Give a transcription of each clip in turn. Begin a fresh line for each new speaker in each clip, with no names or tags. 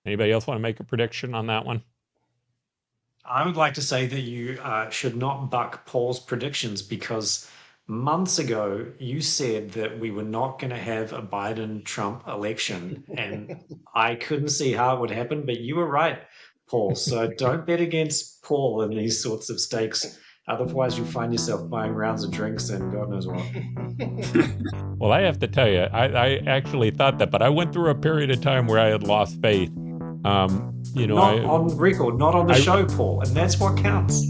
Anybody else want to make a prediction on that one?
I would like to say that you should not buck Paul's predictions because months ago you said that we were not going to have a Biden-Trump election, and I couldn't see how it would happen, but you were right, Paul. So don't bet against Paul in these sorts of stakes. Otherwise, you'll find yourself buying rounds of drinks and God knows what.
Well, I have to tell you, I actually thought that, but I went through a period of time where I had lost faith.
Not on record, not on the
I
show, Paul, and that's what counts.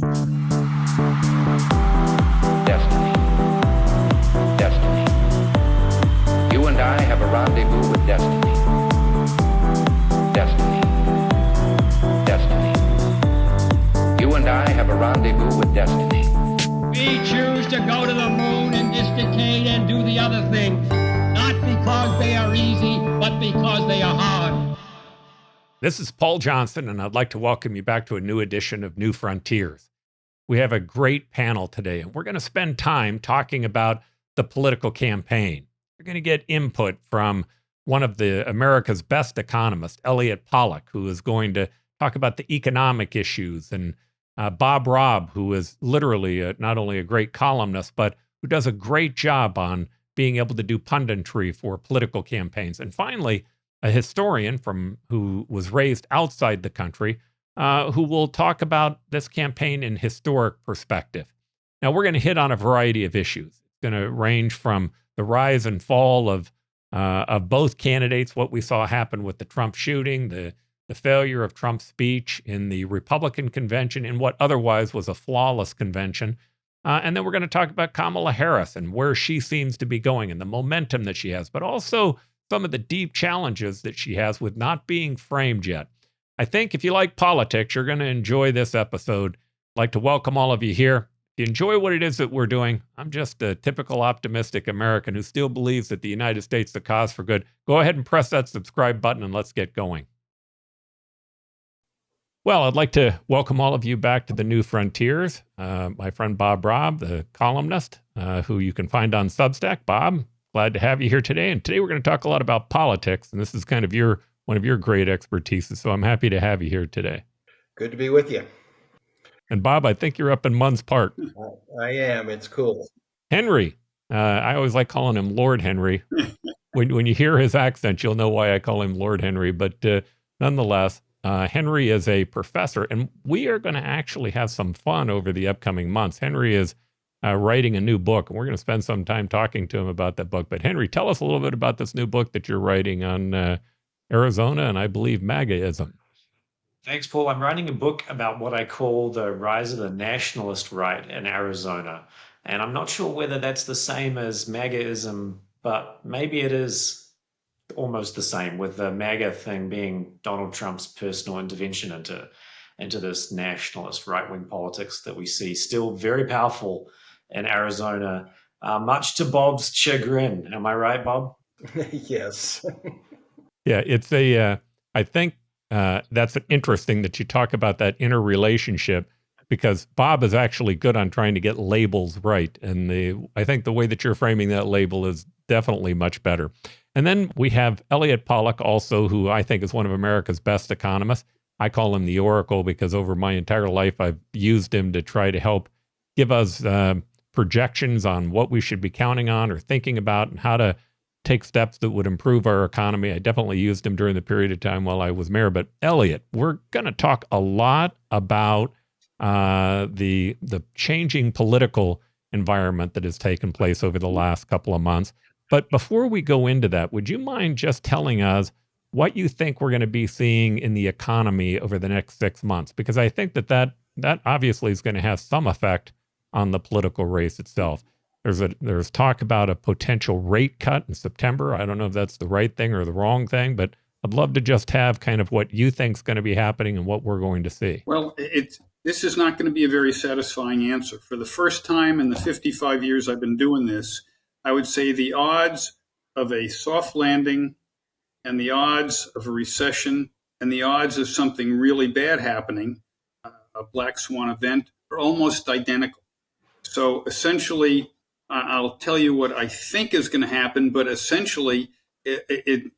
Destiny. Destiny. You and I have a rendezvous with destiny. Destiny. Destiny. You and I have a rendezvous with destiny.
We choose to go to the moon in this decade and do the other things, not because they are easy, but because they are hard.
This is Paul Johnson, and I'd like to welcome you back to a new edition of New Frontiers. We have a great panel today, and we're going to spend time talking about the political campaign. We're going to get input from one of America's best economists, Elliot Pollack, who is going to talk about the economic issues, and Bob Robb, who is literally not only a great columnist, but who does a great job on being able to do punditry for political campaigns. And finally, a historian who was raised outside the country, who will talk about this campaign in historic perspective. Now, we're going to hit on a variety of issues. It's going to range from the rise and fall of both candidates, what we saw happen with the Trump shooting, the failure of Trump's speech in the Republican convention, in what otherwise was a flawless convention. And then we're going to talk about Kamala Harris and where she seems to be going and the momentum that she has, but also some of the deep challenges that she has with not being framed yet. I think if you like politics, you're going to enjoy this episode. I'd like to welcome all of you here. If you enjoy what it is that we're doing, I'm just a typical optimistic American who still believes that the United States is the cause for good. Go ahead and press that subscribe button and let's get going. Well, I'd like to welcome all of you back to the New Frontiers. My friend Bob Robb, the columnist, who you can find on Substack. Bob, glad to have you here today. And today we're going to talk a lot about politics, and this is kind of one of your great expertises. So I'm happy to have you here today.
Good to be with you.
And Bob, I think you're up in Munns Park.
I am. It's cool.
Henry, I always like calling him Lord Henry. When you hear his accent, you'll know why I call him Lord Henry. But nonetheless, Henry is a professor, and we are going to actually have some fun over the upcoming months. Henry is writing a new book, and we're going to spend some time talking to him about that book. But Henry, tell us a little bit about this new book that you're writing on Arizona and I believe MAGAism.
Thanks, Paul. I'm writing a book about what I call the rise of the nationalist right in Arizona. And I'm not sure whether that's the same as MAGAism, but maybe it is almost the same, with the MAGA thing being Donald Trump's personal intervention into this nationalist right-wing politics that we see still very powerful in Arizona, much to Bob's chagrin. Am I right, Bob?
Yes.
Yeah, it's I think that's interesting that you talk about that interrelationship, because Bob is actually good on trying to get labels right. And I think the way that you're framing that label is definitely much better. And then we have Elliot Pollack also, who I think is one of America's best economists. I call him the Oracle because over my entire life, I've used him to try to help give us projections on what we should be counting on or thinking about and how to take steps that would improve our economy. I definitely used him during the period of time while I was mayor. But Elliot, we're going to talk a lot about the changing political environment that has taken place over the last couple of months. But before we go into that, would you mind just telling us what you think we're going to be seeing in the economy over the next 6 months? Because I think that obviously is going to have some effect on the political race itself. There's talk about a potential rate cut in September. I don't know if that's the right thing or the wrong thing, but I'd love to just have kind of what you think is going to be happening and what we're going to see.
Well, this is not going to be a very satisfying answer. For the first time in the 55 years I've been doing this, I would say the odds of a soft landing and the odds of a recession and the odds of something really bad happening, a black swan event, are almost identical. So essentially, I'll tell you what I think is going to happen, but essentially,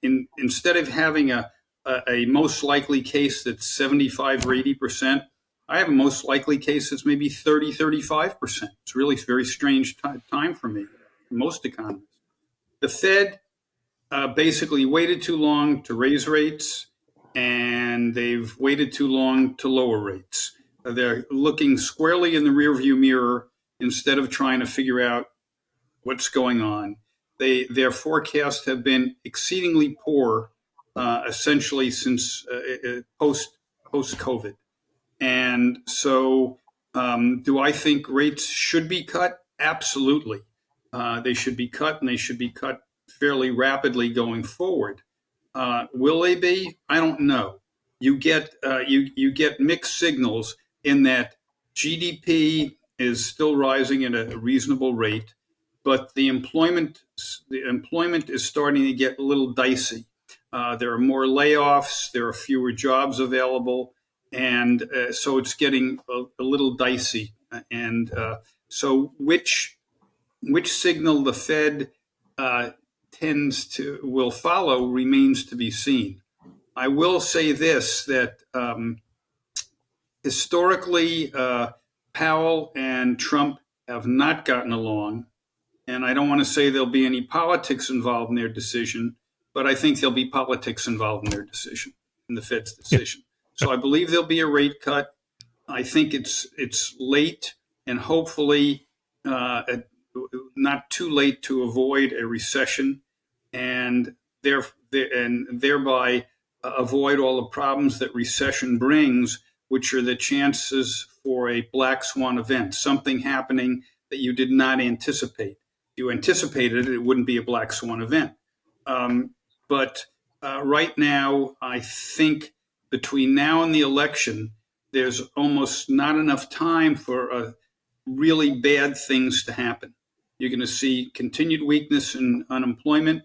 instead of having a a most likely case that's 75 or 80%. I have a most likely case that's maybe 30, 35%. It's really a very strange time for me, most economists. The Fed basically waited too long to raise rates, and they've waited too long to lower rates. They're looking squarely in the rearview mirror instead of trying to figure out what's going on. Their forecasts have been exceedingly poor, essentially since post-COVID. And so, do I think rates should be cut? Absolutely. They should be cut, and they should be cut fairly rapidly going forward. Will they be? I don't know. You get mixed signals in that GDP is still rising at a reasonable rate, but the employment is starting to get a little dicey. There are more layoffs. There are fewer jobs available, and so it's getting a little dicey. And so, which signal the Fed will follow remains to be seen. I will say this, that historically, Powell and Trump have not gotten along. And I don't want to say there'll be any politics involved in their decision, but I think there'll be politics involved in their decision, in the Fed's decision. So I believe there'll be a rate cut. I think it's late, and hopefully not too late to avoid a recession, and thereby avoid all the problems that recession brings, which are the chances for a black swan event, something happening that you did not anticipate. If you anticipated it, it wouldn't be a black swan event. But right now, I think between now and the election, there's almost not enough time for really bad things to happen. You're going to see continued weakness in unemployment.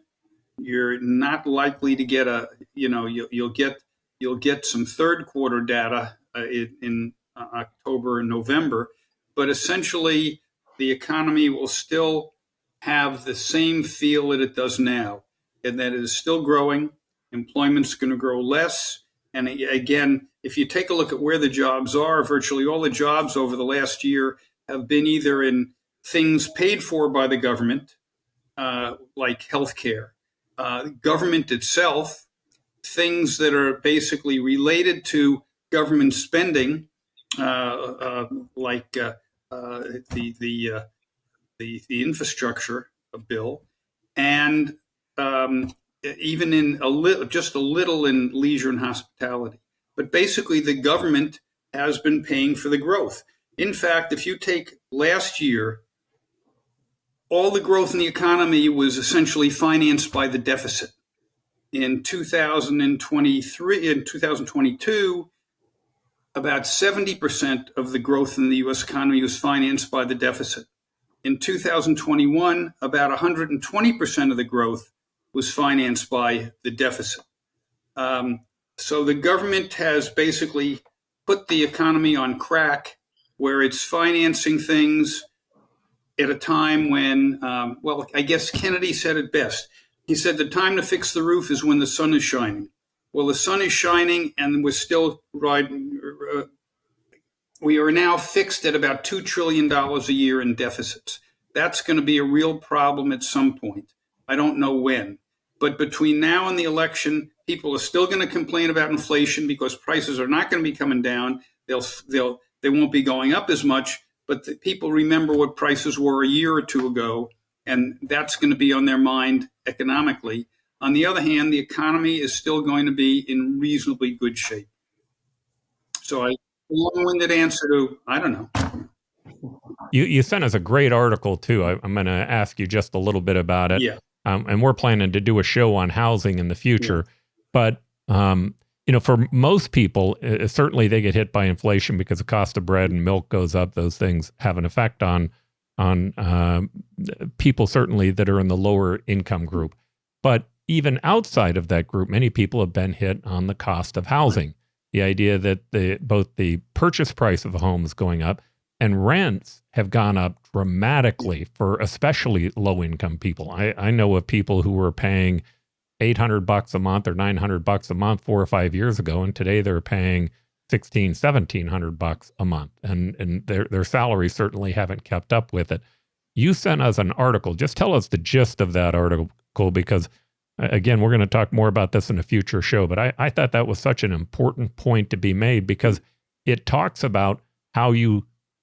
You're not likely to get you'll get some third quarter data in October and November, but essentially the economy will still have the same feel that it does now, and that it is still growing. Employment's going to grow less. And again, if you take a look at where the jobs are, virtually all the jobs over the last year have been either in things paid for by the government, like healthcare, government itself, things that are basically related to government spending, like the infrastructure bill, and even in just a little in leisure and hospitality. But basically, the government has been paying for the growth. In fact, if you take last year, all the growth in the economy was essentially financed by the deficit. In 2022, about 70% of the growth in the U.S. economy was financed by the deficit. In 2021, about 120% of the growth was financed by the deficit. So the government has basically put the economy on crack, where it's financing things at a time when, I guess Kennedy said it best. He said the time to fix the roof is when the sun is shining. Well, the sun is shining, and we're still riding. We are now fixed at about $2 trillion a year in deficits. That's going to be a real problem at some point. I don't know when. But between now and the election, people are still going to complain about inflation because prices are not going to be coming down. They won't be going up as much. But people remember what prices were a year or two ago, and that's going to be on their mind economically. On the other hand, the economy is still going to be in reasonably good shape. So a long-winded answer to, I don't know.
You sent us a great article, too. I'm going to ask you just a little bit about it.
Yeah.
And we're planning to do a show on housing in the future. Yeah. But, for most people, certainly they get hit by inflation because the cost of bread and milk goes up. Those things have an effect on people, certainly, that are in the lower income group. But even outside of that group, many people have been hit on the cost of housing. The idea that both the purchase price of a home is going up and rents have gone up dramatically for especially low-income people. I know of people who were paying $800 a month or $900 a month 4 or 5 years ago, and today they're paying $1,700 a month, and their salaries certainly haven't kept up with it. You sent us an article. Just tell us the gist of that article, because again, we're going to talk more about this in a future show, but I thought that was such an important point to be made, because it talks about how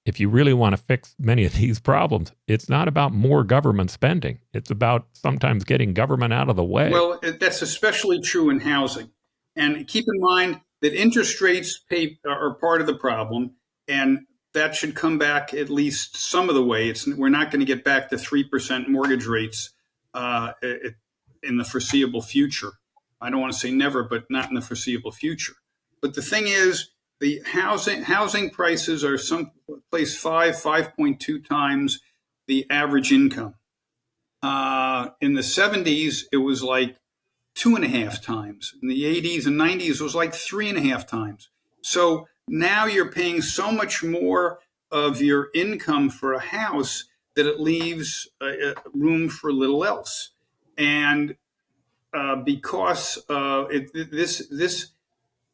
if you really want to fix many of these problems, it's not about more government spending. It's about sometimes getting government out of the way.
Well, that's especially true in housing. And keep in mind that interest rates are part of the problem, and that should come back at least some of the way. We're not going to get back to 3% mortgage rates in the foreseeable future. I don't want to say never, but not in the foreseeable future. But the thing is, the housing prices are someplace 5.2 times the average income. In the 70s, it was like 2.5 times. In the 80s and 90s, it was like 3.5 times. So now you're paying so much more of your income for a house that it leaves room for little else. And because this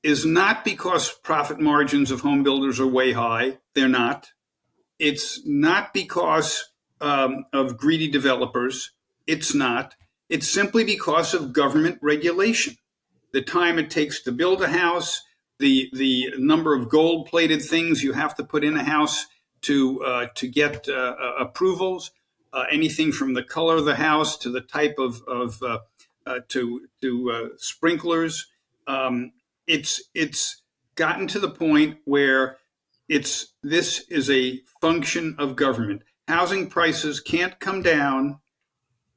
is not because profit margins of home builders are way high. They're not. It's not because of greedy developers. It's not. It's simply because of government regulation. The time it takes to build a house, the number of gold-plated things you have to put in a house to get approvals, anything from the color of the house to the type of sprinklers. It's gotten to the point where this is a function of government. Housing prices can't come down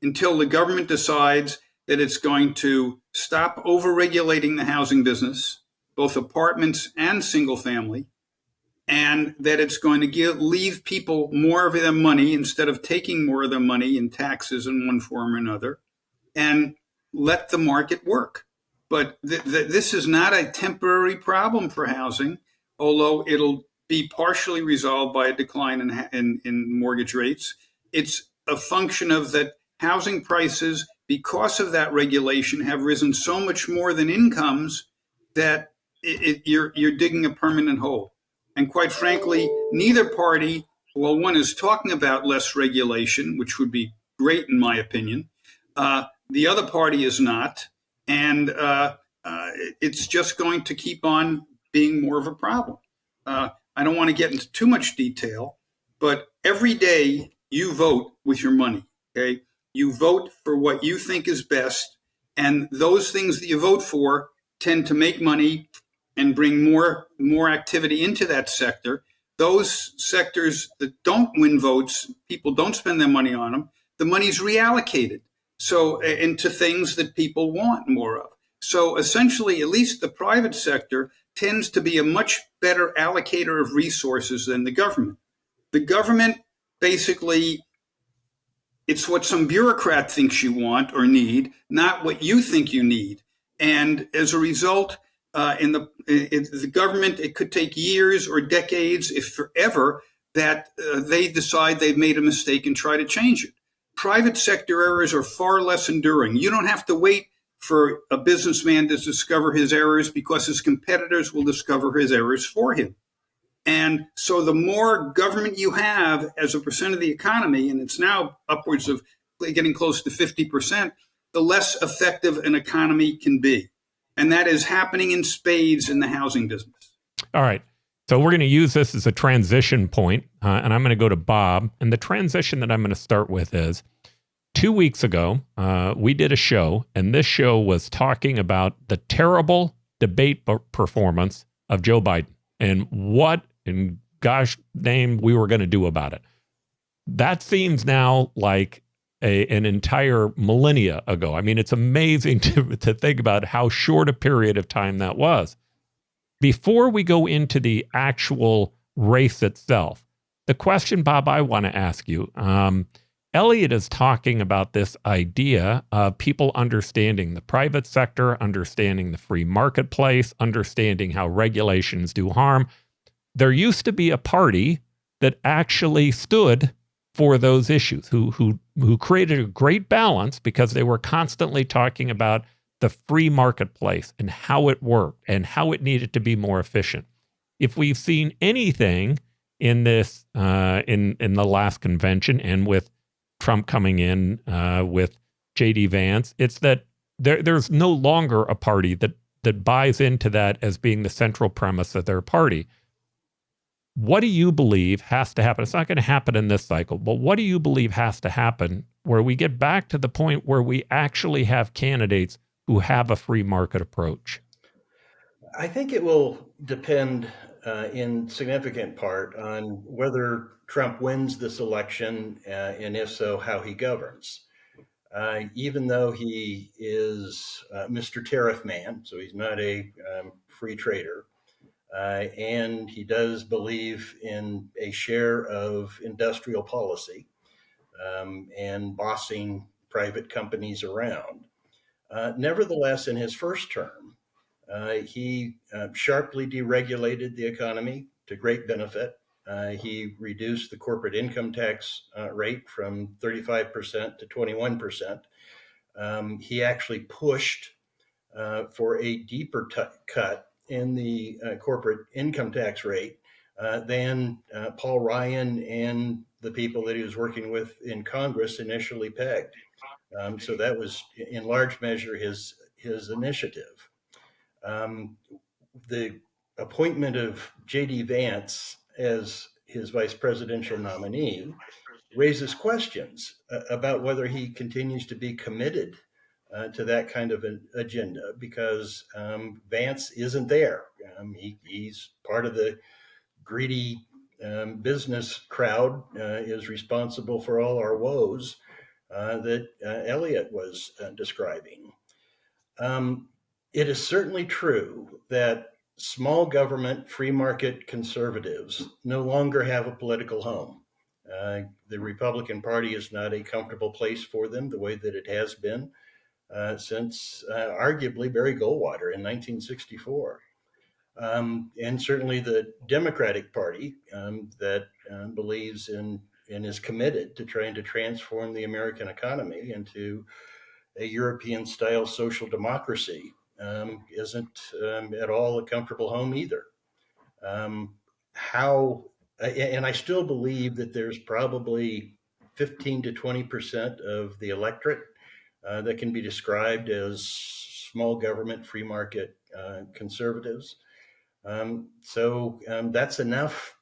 until the government decides that it's going to stop over-regulating the housing business, both apartments and single family, and that it's going to leave people more of their money instead of taking more of their money in taxes in one form or another, and let the market work. But this is not a temporary problem for housing, although it'll be partially resolved by a decline in mortgage rates. It's a function of that housing prices, because of that regulation, have risen so much more than incomes that you're digging a permanent hole. And quite frankly, neither party, well, one is talking about less regulation, which would be great in my opinion. The other party is not. And it's just going to keep on being more of a problem. I don't want to get into too much detail, but every day you vote with your money, okay? You vote for what you think is best, and those things that you vote for tend to make money and bring more activity into that sector. Those sectors that don't win votes, people don't spend their money on them, the money's reallocated into things that people want more of. So essentially, at least the private sector tends to be a much better allocator of resources than the government. The government, basically, it's what some bureaucrat thinks you want or need, not what you think you need. And as a result, in the government, it could take years or decades, if forever, that they decide they've made a mistake and try to change it. Private sector errors are far less enduring. You don't have to wait for a businessman to discover his errors, because his competitors will discover his errors for him. And so the more government you have as a percent of the economy, and it's now upwards of getting close to 50%, the less effective an economy can be. And that is happening in spades in the housing business.
All right. So we're going to use this as a transition point, and I'm going to go to Bob. And the transition that I'm going to start with is, 2 weeks ago, we did a show, and this show was talking about the terrible debate performance of Joe Biden and what, in gosh name, we were going to do about it. That seems now like an entire millennia ago. I mean, it's amazing to think about how short a period of time that was. Before we go into the actual race itself, the question, Bob, I want to ask you, Elliot is talking about this idea of people understanding the private sector, understanding the free marketplace, understanding how regulations do harm. There used to be a party that actually stood for those issues, who created a great balance because they were constantly talking about the free marketplace and how it worked and how it needed to be more efficient. If we've seen anything in this in the last convention and with Trump coming in with J.D. Vance, it's that there's no longer a party that buys into that as being the central premise of their party. What do you believe has to happen? It's not going to happen in this cycle, but what do you believe has to happen where we get back to the point where we actually have candidates who have a free market approach?
I think it will depend in significant part on whether Trump wins this election, and if so, how he governs. Even though he is Mr. Tariff Man, so he's not a free trader, and he does believe in a share of industrial policy and bossing private companies around. Nevertheless, in his first term, he sharply deregulated the economy to great benefit. He reduced the corporate income tax rate from 35% to 21%. He actually pushed for a deeper cut in the corporate income tax rate than Paul Ryan and the people that he was working with in Congress initially pegged. So that was in large measure his initiative. The appointment of J.D. Vance as his vice presidential nominee raises questions about whether he continues to be committed to that kind of an agenda, because Vance isn't there. He's part of the greedy business crowd, is responsible for all our woes that Elliot was describing. It is certainly true that small government, free market conservatives no longer have a political home. The Republican Party is not a comfortable place for them the way that it has been since arguably Barry Goldwater in 1964. And certainly the Democratic Party that believes in and is committed to trying to transform the American economy into a European-style social democracy isn't at all a comfortable home either. And I still believe that there's probably 15 to 20% of the electorate that can be described as small government, free market conservatives. So that's enough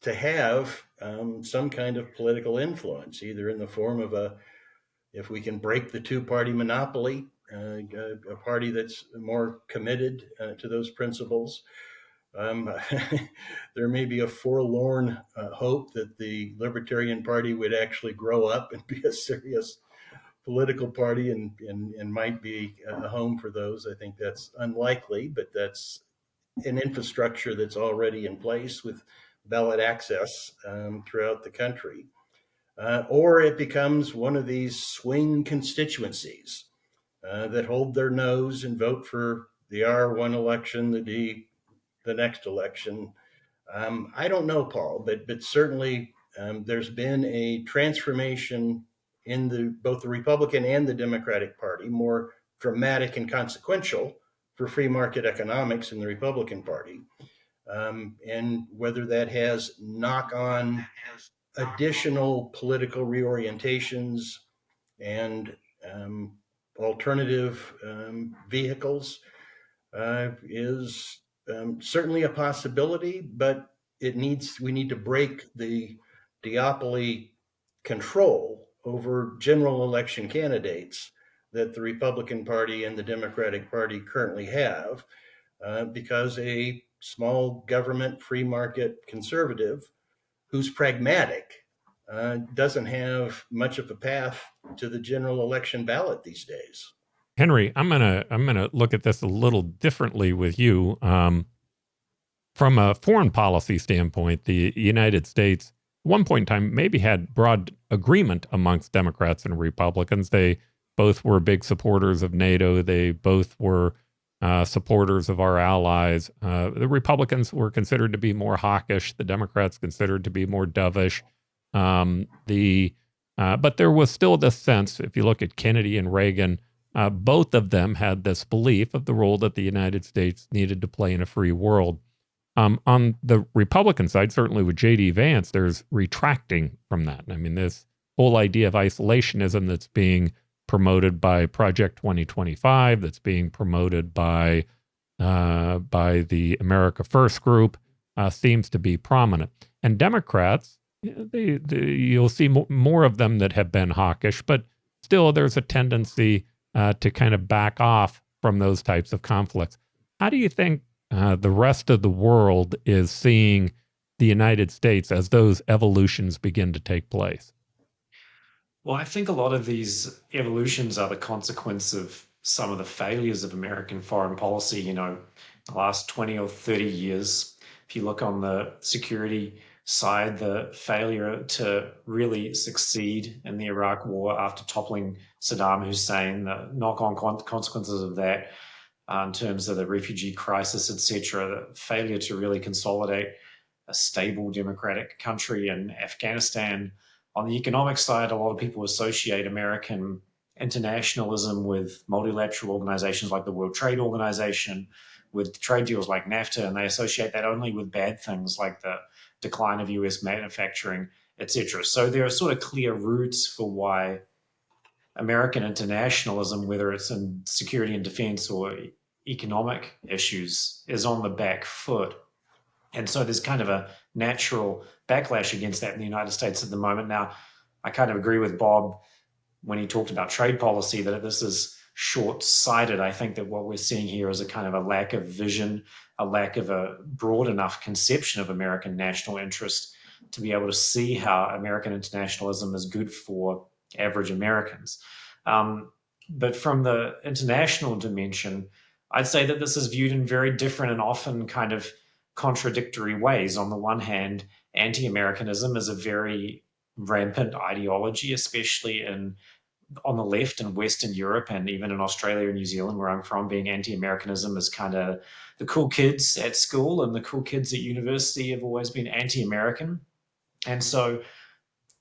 to have some kind of political influence, either in the form of if we can break the two-party monopoly, a party that's more committed to those principles. There may be a forlorn hope that the Libertarian Party would actually grow up and be a serious political party and might be a home for those. I think that's unlikely, but that's an infrastructure that's already in place with ballot access throughout the country. Or it becomes one of these swing constituencies that hold their nose and vote for the R1 election, the next election. I don't know, Paul, but certainly there's been a transformation in both the Republican and the Democratic Party, more dramatic and consequential for free market economics in the Republican Party. And whether that has knock-on additional political reorientations and alternative vehicles is certainly a possibility, but we need to break the duopoly control over general election candidates that the Republican Party and the Democratic Party currently have, because a small government, free market conservative who's pragmatic doesn't have much of a path to the general election ballot these days.
Henry, I'm gonna look at this a little differently with you. From a foreign policy standpoint, the United States, at one point in time, maybe had broad agreement amongst Democrats and Republicans. They both were big supporters of NATO. They both were supporters of our allies. The Republicans were considered to be more hawkish. The Democrats considered to be more dovish. But there was still this sense, if you look at Kennedy and Reagan, both of them had this belief of the role that the United States needed to play in a free world. On the Republican side, certainly with J.D. Vance, there's retracting from that. I mean, this whole idea of isolationism that's being promoted by Project 2025, that's being promoted by the America First group, seems to be prominent. And Democrats, you'll see more of them that have been hawkish, but still there's a tendency to kind of back off from those types of conflicts. How do you think the rest of the world is seeing the United States as those evolutions begin to take place?
Well, I think a lot of these evolutions are the consequence of some of the failures of American foreign policy, the last 20 or 30 years. If you look on the security side, the failure to really succeed in the Iraq War after toppling Saddam Hussein, the knock-on consequences of that in terms of the refugee crisis, etc., the failure to really consolidate a stable democratic country in Afghanistan. On the economic side, a lot of people associate American internationalism with multilateral organizations like the World Trade Organization, with trade deals like NAFTA, and they associate that only with bad things like the decline of US manufacturing, etc. So there are sort of clear roots for why American internationalism, whether it's in security and defense or economic issues, is on the back foot. And so there's kind of a natural backlash against that in the United States at the moment. Now, I kind of agree with Bob when he talked about trade policy that this is short-sighted. I think that what we're seeing here is a kind of a lack of vision, a lack of a broad enough conception of American national interest to be able to see how American internationalism is good for average Americans. But from the international dimension, I'd say that this is viewed in very different and often kind of contradictory ways. On the one hand, anti-Americanism is a very rampant ideology, especially on the left in Western Europe and even in Australia and New Zealand, where I'm from. Being anti-Americanism is kind of the cool kids at school, and the cool kids at university have always been anti-American. And so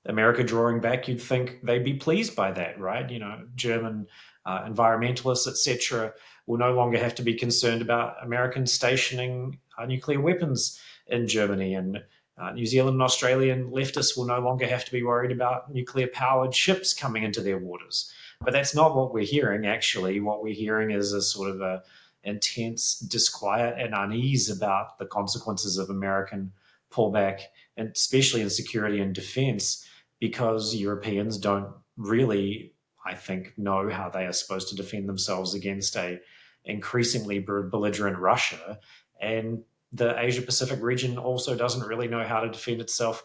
America drawing back, you'd think they'd be pleased by that, right? German environmentalists, etc., will no longer have to be concerned about Americans stationing nuclear weapons in Germany, and New Zealand and Australian leftists will no longer have to be worried about nuclear-powered ships coming into their waters. But that's not what we're hearing, actually. What we're hearing is a sort of a intense disquiet and unease about the consequences of American pullback, and especially in security and defense, because Europeans don't really, I think, know how they are supposed to defend themselves against a increasingly belligerent Russia. And the Asia-Pacific region also doesn't really know how to defend itself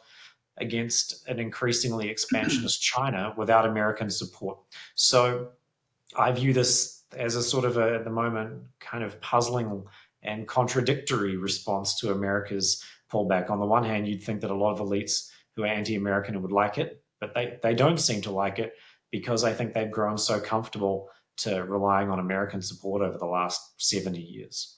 against an increasingly expansionist China without American support. So I view this as a sort of at the moment, kind of puzzling and contradictory response to America's pullback. On the one hand, you'd think that a lot of elites who are anti-American would like it, but they don't seem to like it because I think they've grown so comfortable to relying on American support over the last 70 years.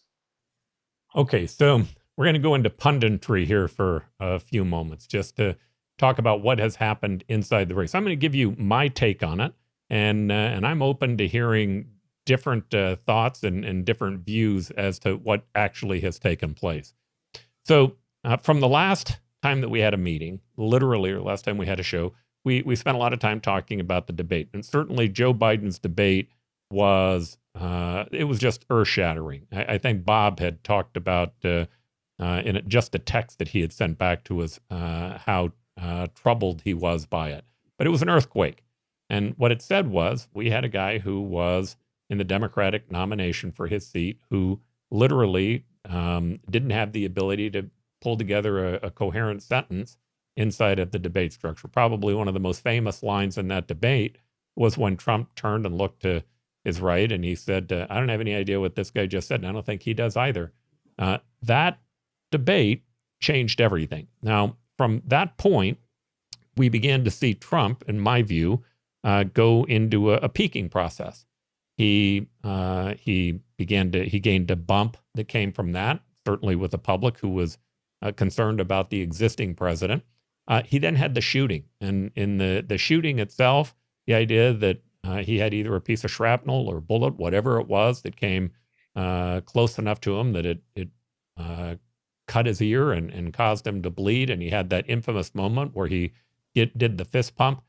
Okay, so we're going to go into punditry here for a few moments just to talk about what has happened inside the race. I'm going to give you my take on it, and I'm open to hearing different thoughts and different views as to what actually has taken place. So from the last time that we had a meeting, literally, or last time we had a show, we spent a lot of time talking about the debate. And certainly Joe Biden's debate was it was just earth-shattering. I think Bob had talked about in just a text that he had sent back to us how troubled he was by it. But it was an earthquake. And what it said was we had a guy who was in the Democratic nomination for his seat who literally didn't have the ability to pull together a coherent sentence inside of the debate structure. Probably one of the most famous lines in that debate was when Trump turned and looked to his right and he said, I don't have any idea what this guy just said, and I don't think he does either. That debate changed everything. Now, from that point, we began to see Trump, in my view, go into a peaking process. He gained a bump that came from that, certainly with the public who was concerned about the existing president. He then had the shooting, and in the shooting itself, the idea that he had either a piece of shrapnel or bullet, whatever it was, that came close enough to him that it cut his ear and caused him to bleed, and he had that infamous moment where he did the fist pump.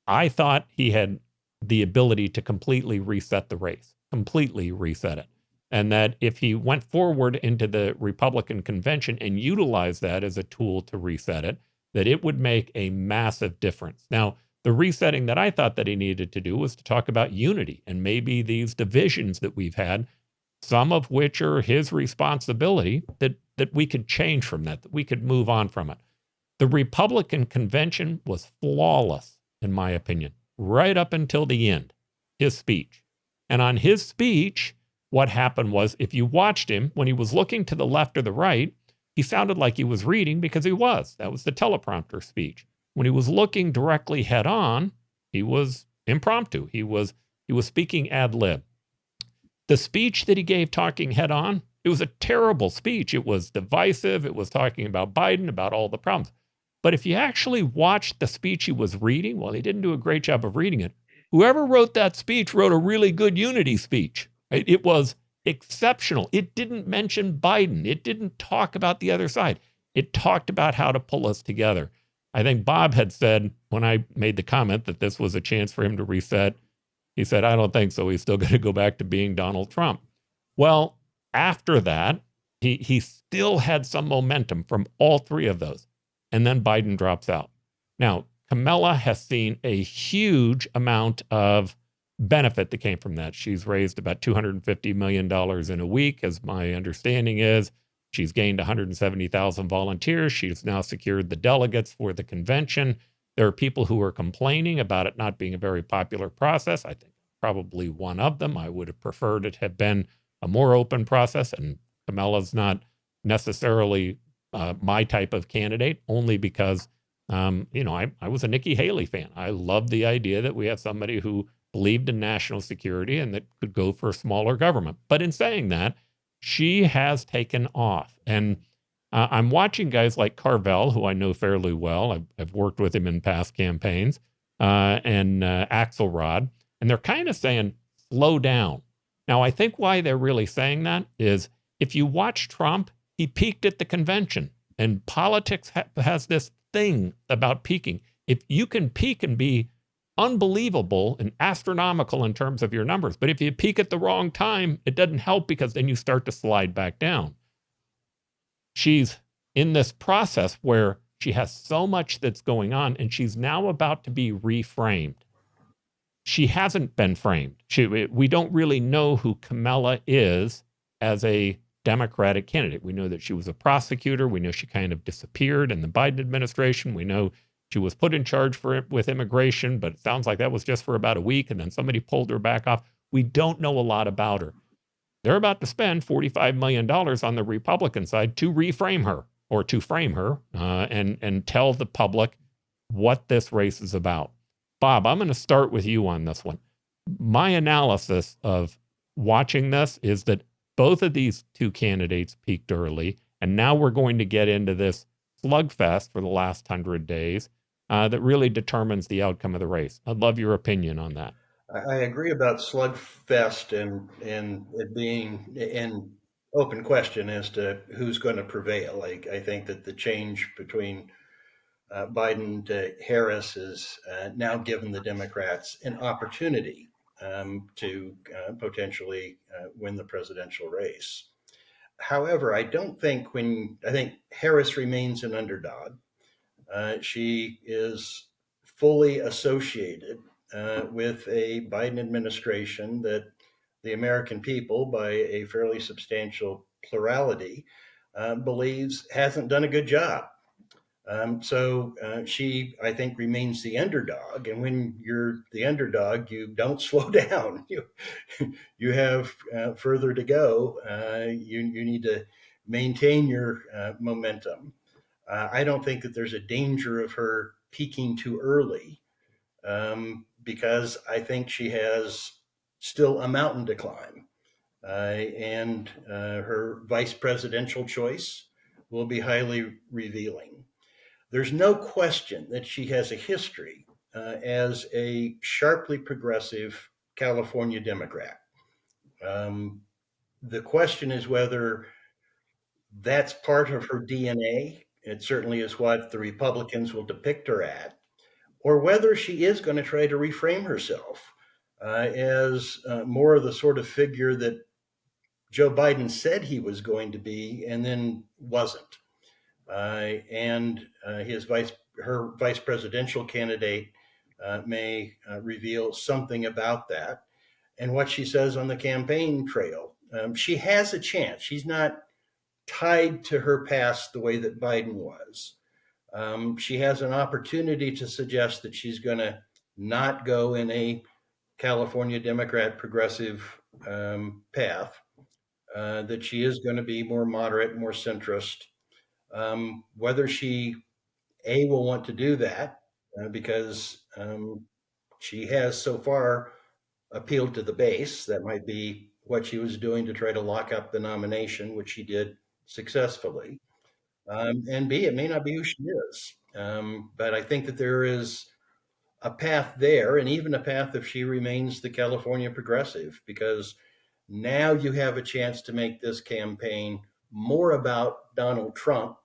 I thought he had the ability to completely reset the race, completely reset it. And that if he went forward into the Republican convention and utilized that as a tool to reset it, that it would make a massive difference. Now, the resetting that I thought that he needed to do was to talk about unity and maybe these divisions that we've had, some of which are his responsibility, that we could change from that we could move on from it. The Republican convention was flawless, in my opinion, right up until the end, his speech. And on his speech, what happened was, if you watched him, when he was looking to the left or the right, he sounded like he was reading because he was. That was the teleprompter speech. When he was looking directly head on, he was impromptu. He was speaking ad lib. The speech that he gave talking head on, it was a terrible speech. It was divisive. It was talking about Biden, about all the problems. But if you actually watched the speech he was reading, well, he didn't do a great job of reading it. Whoever wrote that speech wrote a really good unity speech. Right? It was exceptional. It didn't mention Biden. It didn't talk about the other side. It talked about how to pull us together. I think Bob had said, when I made the comment that this was a chance for him to reset, he said, I don't think so. He's still going to go back to being Donald Trump. Well, after that, he still had some momentum from all three of those. And then Biden drops out. Now, Kamala has seen a huge amount of benefit that came from that. She's raised about $250 million in a week, as my understanding is. She's gained 170,000 volunteers. She's now secured the delegates for the convention. There are people who are complaining about it not being a very popular process. I think probably one of them. I would have preferred it had been a more open process, and Kamala's not necessarily my type of candidate, only because, I was a Nikki Haley fan. I loved the idea that we have somebody who believed in national security and that could go for a smaller government. But in saying that, she has taken off. And I'm watching guys like Carvell, who I know fairly well. I've worked with him in past campaigns, and Axelrod, and they're kind of saying, slow down. Now, I think why they're really saying that is, if you watch Trump, he peaked at the convention, and politics has this thing about peaking. If you can peak and be unbelievable and astronomical in terms of your numbers, but if you peak at the wrong time, it doesn't help, because then you start to slide back down. She's in this process where she has so much that's going on, and she's now about to be reframed. She hasn't been framed. We don't really know who Kamala is as a Democratic candidate. We know that she was a prosecutor. We know she kind of disappeared in the Biden administration. We know she was put in charge with immigration, but it sounds like that was just for about a week, and then somebody pulled her back off. We don't know a lot about her. They're about to spend $45 million on the Republican side to reframe her, or to frame her, and tell the public what this race is about. Bob, I'm going to start with you on this one. My analysis of watching this is that both of these two candidates peaked early, and now we're going to get into this slugfest for the last 100 days that really determines the outcome of the race. I'd love your opinion on that.
I agree about slugfest and it being an open question as to who's going to prevail. I think that the change between Biden to Harris has now given the Democrats an opportunity to potentially win the presidential race. However, I think Harris remains an underdog. She is fully associated with a Biden administration that the American people, by a fairly substantial plurality, believes hasn't done a good job. So she, I think, remains the underdog. And when you're the underdog, you don't slow down. You have further to go. You need to maintain your momentum. I don't think that there's a danger of her peaking too early, because I think she has still a mountain to climb. And her vice presidential choice will be highly revealing. there's no question that she has a history as a sharply progressive California Democrat. The question is whether that's part of her DNA. It certainly is what the Republicans will depict her at, or whether she is going to try to reframe herself as more of the sort of figure that Joe Biden said he was going to be and then wasn't. And her vice presidential candidate may reveal something about that. And what she says on the campaign trail, she has a chance. She's not tied to her past the way that Biden was. She has an opportunity to suggest that she's going to not go in a California Democrat progressive path, that she is going to be more moderate, more centrist. Whether she, will want to do that, because she has so far appealed to the base. That might be what she was doing to try to lock up the nomination, which she did successfully. And B, it may not be who she is. But I think that there is a path there, and even a path if she remains the California progressive, because now you have a chance to make this campaign more about Donald Trump,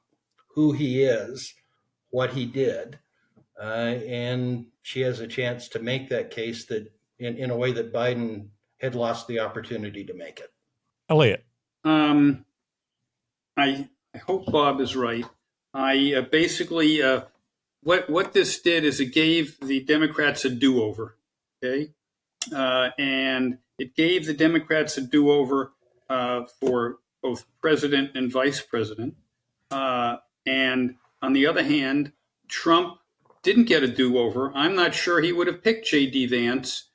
who he is, what he did. And she has a chance to make that case that in a way that Biden had lost the opportunity to make it.
Elliot.
I hope Bob is right. I basically, what this did is it gave the Democrats a do-over, okay? And it gave the Democrats a do-over for both president and vice president. And on the other hand, Trump didn't get a do-over. I'm not sure he would have picked J.D. Vance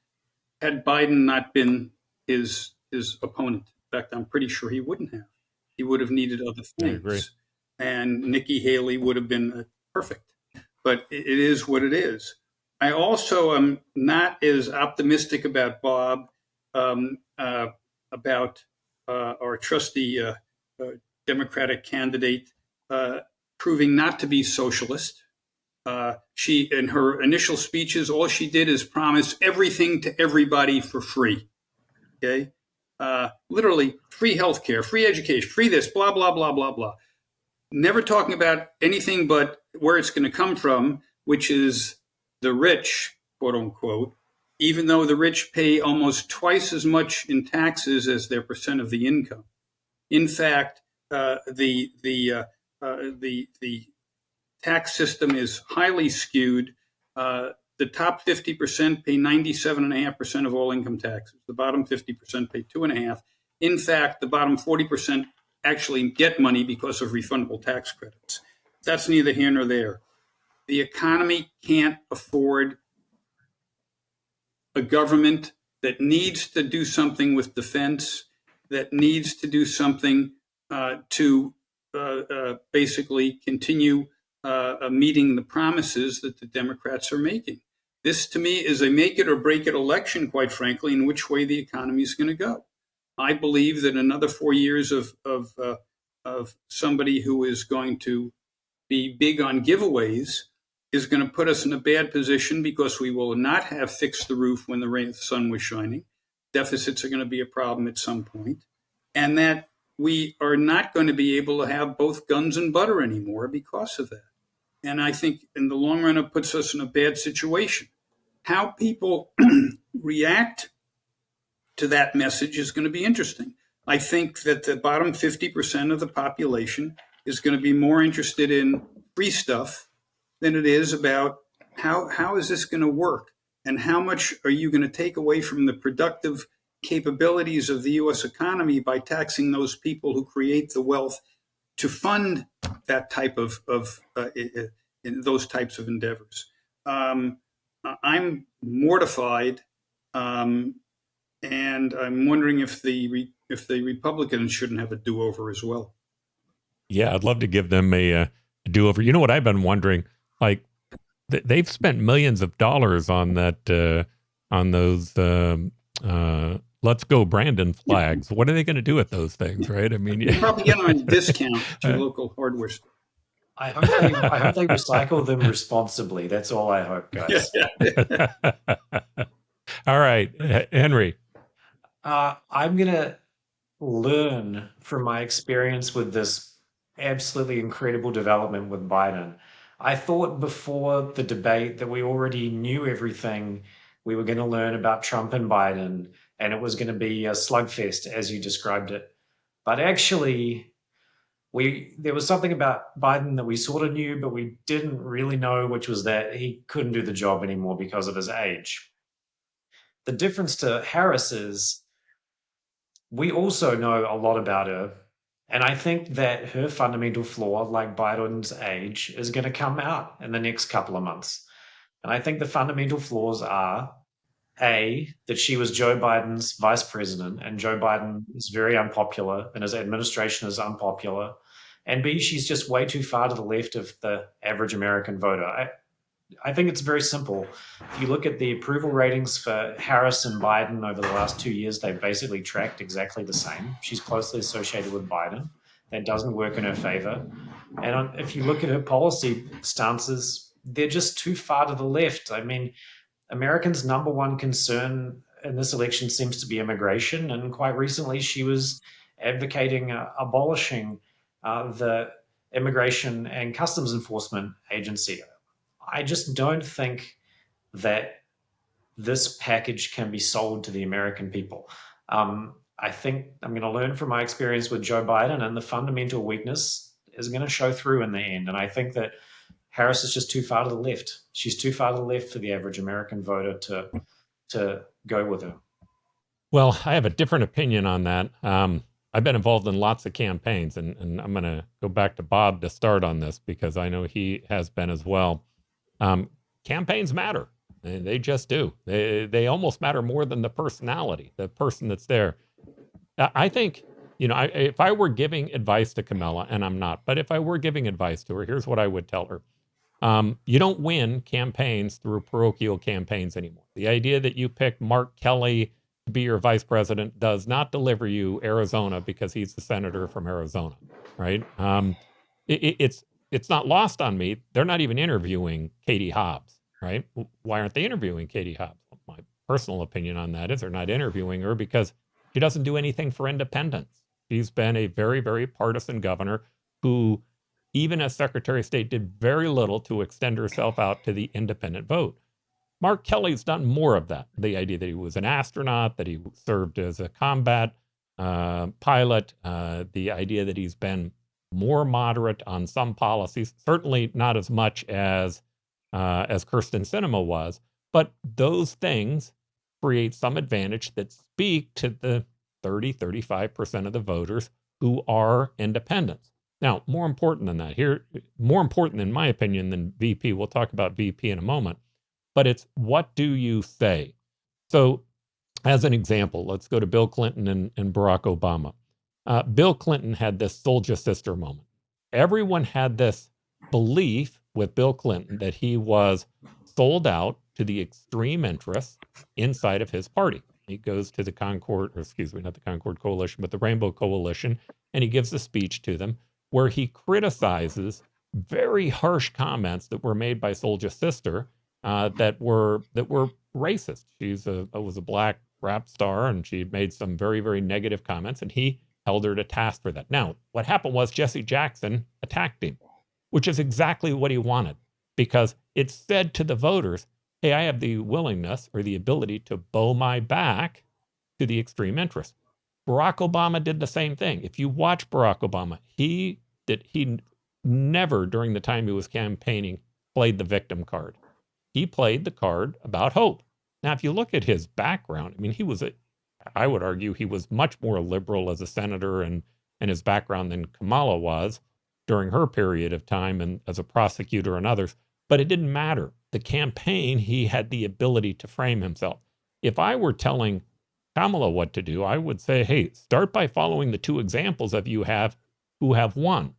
had Biden not been his opponent. In fact, I'm pretty sure he wouldn't have. He would have needed other things.
I agree.
And Nikki Haley would have been perfect. But it is what it is. I also am not as optimistic about Bob, about our trusty Democratic candidate proving not to be socialist. She, in her initial speeches, all she did is promise everything to everybody for free. Okay, literally free healthcare, free education, free this, blah blah blah blah blah. Never talking about anything but where it's going to come from, which is the rich, quote unquote. Even though the rich pay almost twice as much in taxes as their percent of the income. In fact, the tax system is highly skewed. The top 50% pay 97.5% of all income taxes. The bottom 50% pay 2.5%. In fact, the bottom 40% actually get money because of refundable tax credits. That's neither here nor there. The economy can't afford a government that needs to do something with defense, that needs to do something to basically continue meeting the promises that the Democrats are making. This, to me, is a make it or break it election, quite frankly, in which way the economy is going to go. I believe that another 4 years of somebody who is going to be big on giveaways is going to put us in a bad position because we will not have fixed the roof when the sun was shining. Deficits are going to be a problem at some point, and that we are not going to be able to have both guns and butter anymore because of that. And I think in the long run, it puts us in a bad situation. How people react to that message is going to be interesting. I think that the bottom 50% of the population is going to be more interested in free stuff than it is about how is this going to work and how much are you going to take away from the productive capabilities of the U.S. economy by taxing those people who create the wealth to fund that type of those types of endeavors. I'm mortified, and I'm wondering if the Republicans shouldn't have a do-over as well.
Yeah, I'd love to give them a do-over. You know what I've been wondering? Like, they've spent millions of dollars on that, on those "Let's Go Brandon" flags. What are they going to do with those things, right? I mean,
you probably get them at a discount to a local hardware store.
I hope they recycle them responsibly. That's all I hope, guys.
All right, Henry.
I'm gonna learn from my experience with this absolutely incredible development with Biden. I thought before the debate that we already knew everything. We were going to learn about Trump and Biden, and it was going to be a slugfest, as you described it. But actually, there was something about Biden that we sort of knew, but we didn't really know, which was that he couldn't do the job anymore because of his age. The difference to Harris is we also know a lot about her. And I think that her fundamental flaw, like Biden's age, is going to come out in the next couple of months. And I think the fundamental flaws are A, that she was Joe Biden's vice president, and Joe Biden is very unpopular, and his administration is unpopular. And B, she's just way too far to the left of the average American voter. I think it's very simple. If you look at the approval ratings for Harris and Biden over the last 2 years, they've basically tracked exactly the same. She's closely associated with Biden. That doesn't work in her favor. And if you look at her policy stances, they're just too far to the left. I mean, Americans' number one concern in this election seems to be immigration. And quite recently, she was advocating abolishing the Immigration and Customs Enforcement Agency. I just don't think that this package can be sold to the American people. I think I'm going to learn from my experience with Joe Biden, and the fundamental weakness is going to show through in the end. And I think that Harris is just too far to the left. She's too far to the left for the average American voter to go with her.
Well, I have a different opinion on that. I've been involved in lots of campaigns, and I'm going to go back to Bob to start on this because I know he has been as well. Campaigns matter. They just do. They almost matter more than the personality, the person that's there. I think, if I were giving advice to Kamala, and I'm not, but if I were giving advice to her, here's what I would tell her. You don't win campaigns through parochial campaigns anymore. The idea that you pick Mark Kelly to be your vice president does not deliver you Arizona because he's the senator from Arizona, right? It's not lost on me. They're not even interviewing Katie Hobbs, right? Why aren't they interviewing Katie Hobbs? My personal opinion on that is they're not interviewing her because she doesn't do anything for independence. She's been a very, very partisan governor who, even as Secretary of State, did very little to extend herself out to the independent vote. Mark Kelly's done more of that. The idea that he was an astronaut, that he served as a combat pilot, the idea that he's been more moderate on some policies, certainly not as much as Kirsten Sinema was, but those things create some advantage that speak to the 35% of the voters who are independents. Now, more important than that, more important in my opinion than VP, we'll talk about VP in a moment, but it's what do you say? So as an example, let's go to Bill Clinton and Barack Obama. Bill Clinton had this soldier sister moment. Everyone had this belief with Bill Clinton that he was sold out to the extreme interests inside of his party. He goes to the not the Concord Coalition, but the Rainbow Coalition, and he gives a speech to them where he criticizes very harsh comments that were made by Soldier Sister that were racist. She was a black rap star, and she had made some very, very negative comments, and he held her to task for that. Now, what happened was Jesse Jackson attacked him, which is exactly what he wanted, because it said to the voters, hey, I have the willingness or the ability to bow my back to the extreme interest. Barack Obama did the same thing. If you watch Barack Obama, he never during the time he was campaigning played the victim card. He played the card about hope. Now, if you look at his background, I mean, I would argue he was much more liberal as a senator and his background than Kamala was during her period of time and as a prosecutor and others. But it didn't matter. The campaign, he had the ability to frame himself. If I were telling Kamala what to do, I would say, hey, start by following the two examples of you who have won.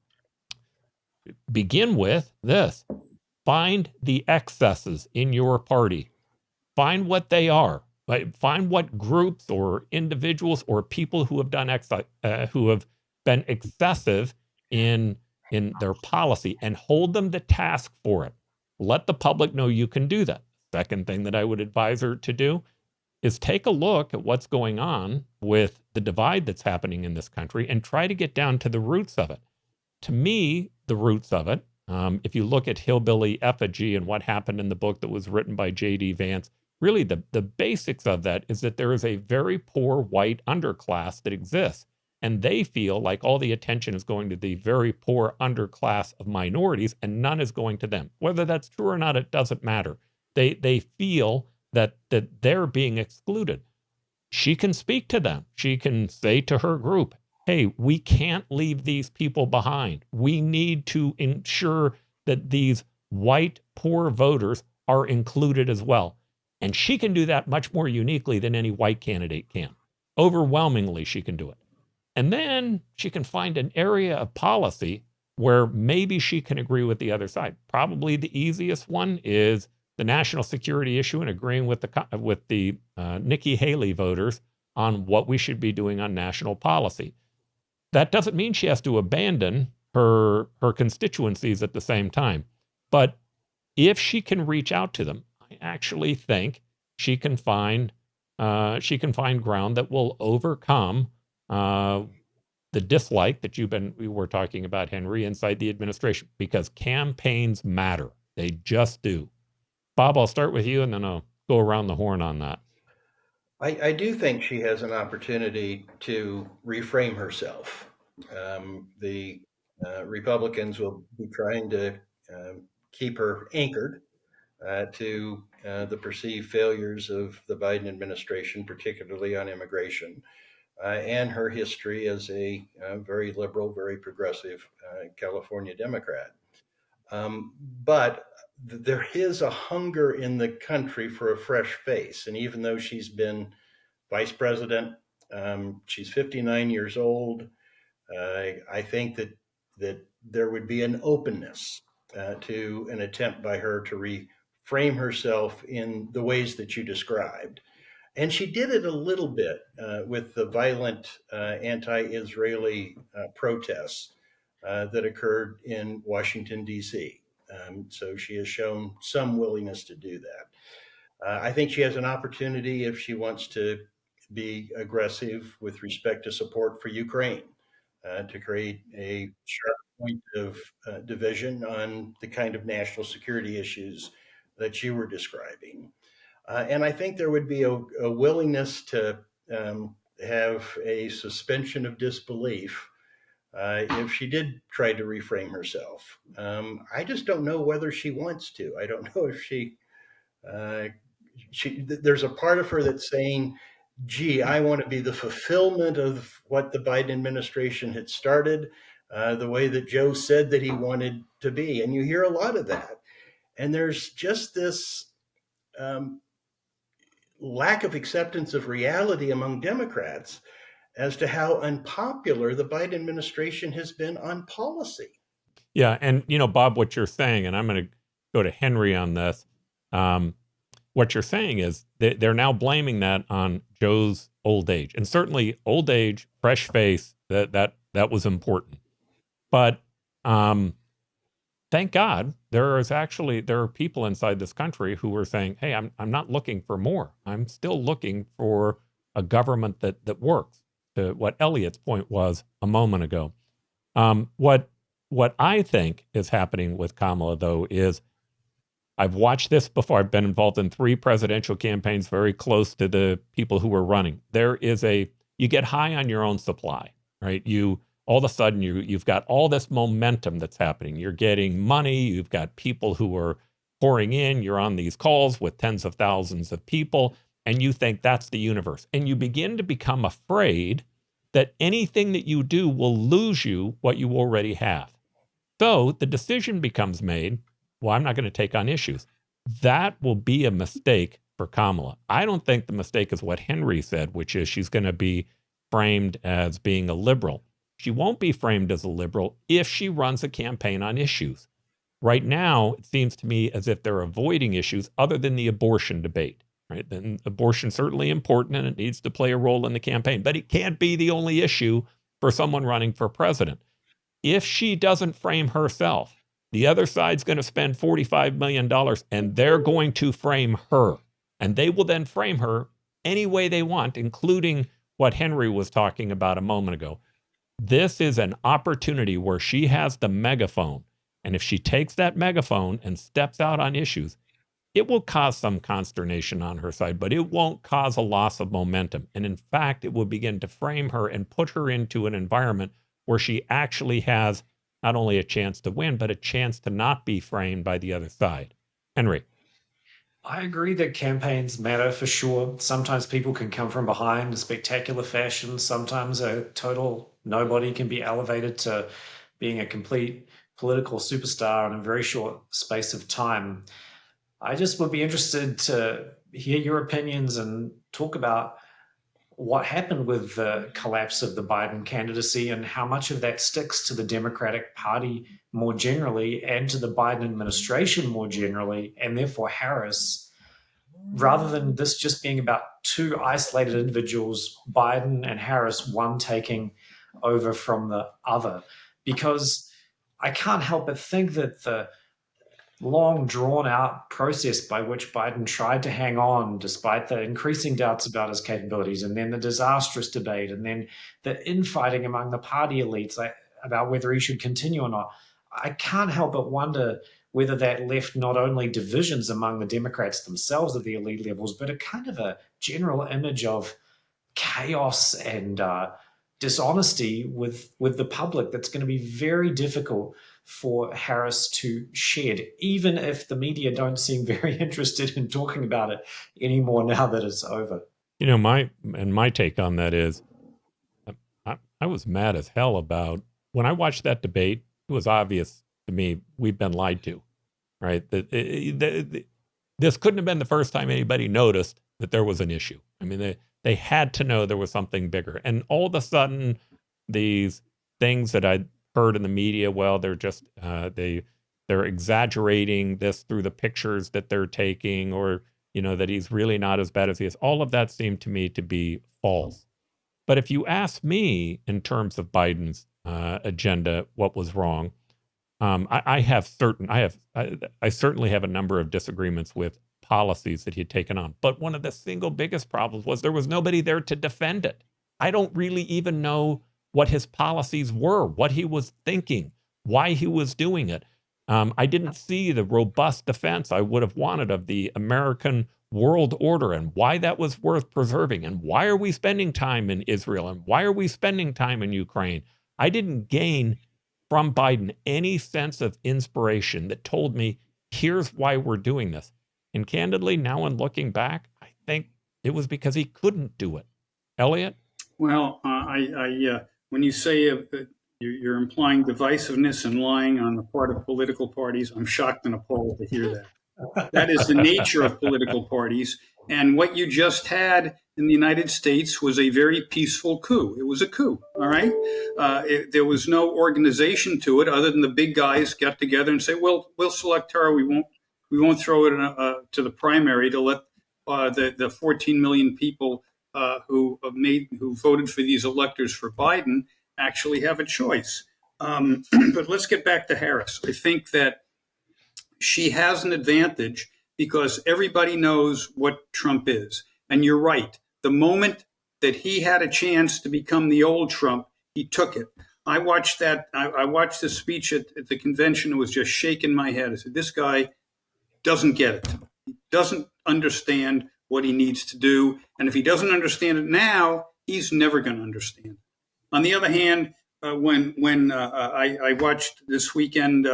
Begin with this. Find the excesses in your party. Find what they are. Find what groups or individuals or people who have done who have been excessive in in their policy and hold them to task for it. Let the public know you can do that. Second thing that I would advise her to do is take a look at what's going on with the divide that's happening in this country and try to get down to the roots of it. To me, the roots of it, if you look at Hillbilly Effigy and what happened in the book that was written by J.D. Vance, really the basics of that is that there is a very poor white underclass that exists. And they feel like all the attention is going to the very poor underclass of minorities and none is going to them. Whether that's true or not, it doesn't matter. They feel that they're being excluded. She can speak to them. She can say to her group, hey, we can't leave these people behind. We need to ensure that these white poor voters are included as well. And she can do that much more uniquely than any white candidate can. Overwhelmingly, she can do it. And then she can find an area of policy where maybe she can agree with the other side. Probably the easiest one is the national security issue and agreeing with the Nikki Haley voters on what we should be doing on national policy. That doesn't mean she has to abandon her constituencies at the same time. But if she can reach out to them, I actually think she can find ground that will overcome the dislike that we were talking about, Henry, inside the administration, because campaigns matter. They just do. Bob, I'll start with you and then I'll go around the horn on that.
I do think she has an opportunity to reframe herself. The Republicans will be trying to keep her anchored to the perceived failures of the Biden administration, particularly on immigration, and her history as a very liberal, very progressive California Democrat. But there is a hunger in the country for a fresh face. And even though she's been vice president, she's 59 years old, I think that there would be an openness to an attempt by her to reframe herself in the ways that you described. And she did it a little bit with the violent anti-Israeli protests that occurred in Washington, D.C. So she has shown some willingness to do that. I think she has an opportunity if she wants to be aggressive with respect to support for Ukraine, to create a sharp point of division on the kind of national security issues that you were describing. And I think there would be a willingness to have a suspension of disbelief if she did try to reframe herself. I just don't know whether she wants to. I don't know if she there's a part of her that's saying, gee, I want to be the fulfillment of what the Biden administration had started, the way that Joe said that he wanted to be. And you hear a lot of that. And there's just this lack of acceptance of reality among Democrats as to how unpopular the Biden administration has been on policy.
Yeah, and Bob, what you're saying, and I'm going to go to Henry on this. What you're saying is they're now blaming that on Joe's old age, and certainly old age, fresh face, that was important. But thank God there are people inside this country who are saying, "Hey, I'm not looking for more. I'm still looking for a government that works." To what Elliot's point was a moment ago. What I think is happening with Kamala, though, is I've watched this before. I've been involved in 3 presidential campaigns very close to the people who were running. You get high on your own supply, right? All of a sudden you've got all this momentum that's happening. You're getting money. You've got people who are pouring in. You're on these calls with tens of thousands of people, and you think that's the universe. And you begin to become afraid that anything that you do will lose you what you already have. So the decision becomes made, well, I'm not going to take on issues. That will be a mistake for Kamala. I don't think the mistake is what Henry said, which is she's going to be framed as being a liberal. She won't be framed as a liberal if she runs a campaign on issues. Right now, it seems to me as if they're avoiding issues other than the abortion debate. Right? Then abortion certainly important and it needs to play a role in the campaign, but it can't be the only issue for someone running for president. If she doesn't frame herself, the other side's going to spend $45 million and they're going to frame her. And they will then frame her any way they want, including what Henry was talking about a moment ago. This is an opportunity where she has the megaphone. And if she takes that megaphone and steps out on issues, it will cause some consternation on her side, but it won't cause a loss of momentum. And in fact, it will begin to frame her and put her into an environment where she actually has not only a chance to win, but a chance to not be framed by the other side. Henry.
I agree that campaigns matter for sure. Sometimes people can come from behind in spectacular fashion. Sometimes a total nobody can be elevated to being a complete political superstar in a very short space of time. I just would be interested to hear your opinions and talk about what happened with the collapse of the Biden candidacy and how much of that sticks to the Democratic Party more generally and to the Biden administration more generally, and therefore Harris, rather than this just being about two isolated individuals, Biden and Harris, one taking over from the other. Because I can't help but think that the long drawn out process by which Biden tried to hang on despite the increasing doubts about his capabilities, and then the disastrous debate, and then the infighting among the party elites about whether he should continue or not. I can't help but wonder whether that left not only divisions among the Democrats themselves at the elite levels, but a kind of a general image of chaos and dishonesty with the public that's going to be very difficult for Harris to shed, even if the media don't seem very interested in talking about it anymore now that it's over.
You know, my take on that is I was mad as hell about when I watched that debate. It was obvious to me we've been lied to, right? This couldn't have been the first time anybody noticed that there was an issue. I mean, they had to know there was something bigger. And all of a sudden, these things that I'd heard in the media, well, they're just they're exaggerating this through the pictures that they're taking, or that he's really not as bad as he is. All of that seemed to me to be false. But if you ask me in terms of Biden's agenda, what was wrong, I certainly have a number of disagreements with policies that he had taken on. But one of the single biggest problems was there was nobody there to defend it. I don't really even know what his policies were, what he was thinking, why he was doing it. I didn't see the robust defense I would have wanted of the American world order and why that was worth preserving. And why are we spending time in Israel? And why are we spending time in Ukraine? I didn't gain from Biden any sense of inspiration that told me, here's why we're doing this. And candidly, now in looking back, I think it was because he couldn't do it. Elliot?
Well, when you say you're implying divisiveness and lying on the part of political parties, I'm shocked and appalled to hear that. That is the nature of political parties. And what you just had in the United States was a very peaceful coup. It was a coup, all right? There was no organization to it other than the big guys got together and say, well, we'll select her. We won't throw it to the primary to let the 14 million people who voted for these electors for Biden actually have a choice. But let's get back to Harris. I think that she has an advantage because everybody knows what Trump is. And you're right. The moment that he had a chance to become the old Trump, he took it. I watched that. I watched the speech at the convention and was just shaking my head. I said, this guy doesn't get it. He doesn't understand what he needs to do. And if he doesn't understand it now, he's never going to understand. On the other hand, when I watched this weekend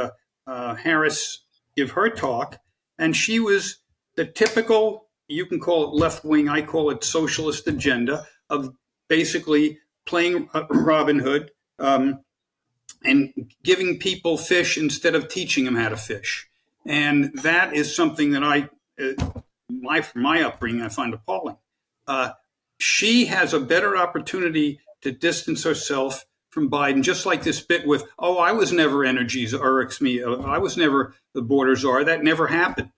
Harris give her talk, and she was the typical, you can call it left wing, I call it socialist agenda of basically playing Robin Hood and giving people fish instead of teaching them how to fish. And that is something that from my upbringing, I find appalling. She has a better opportunity to distance herself from Biden, just like this bit with, oh, I was never energy irks me. I was never the border czar. That never happened,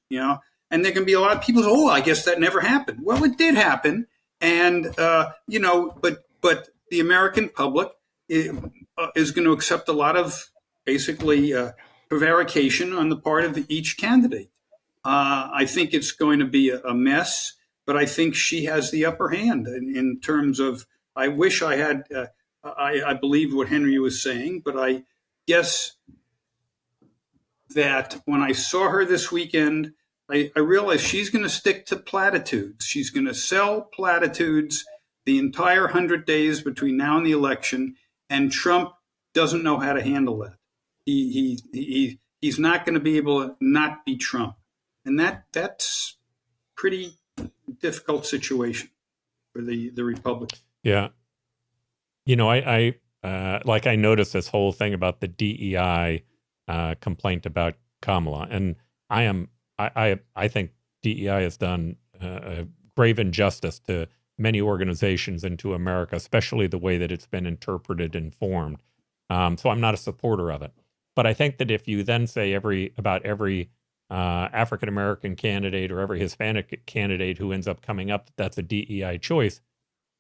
And there can be a lot of people say, oh, I guess that never happened. Well, it did happen. And, but the American public is going to accept a lot of basically prevarication on the part of each candidate. I think it's going to be a mess, but I think she has the upper hand in terms of. I wish I had. I believed what Henry was saying, but I guess that when I saw her this weekend, I realized she's going to stick to platitudes. She's going to sell platitudes the entire 100 days between now and the election, and Trump doesn't know how to handle that. He's not going to be able to not be Trump, and that's pretty difficult situation for the Republicans.
Yeah. I noticed this whole thing about the DEI complaint about Kamala, and I think DEI has done a grave injustice to many organizations and to America, especially the way that it's been interpreted and formed. So I'm not a supporter of it. But I think that if you then say about every African American candidate or every Hispanic candidate who ends up coming up, that's a DEI choice,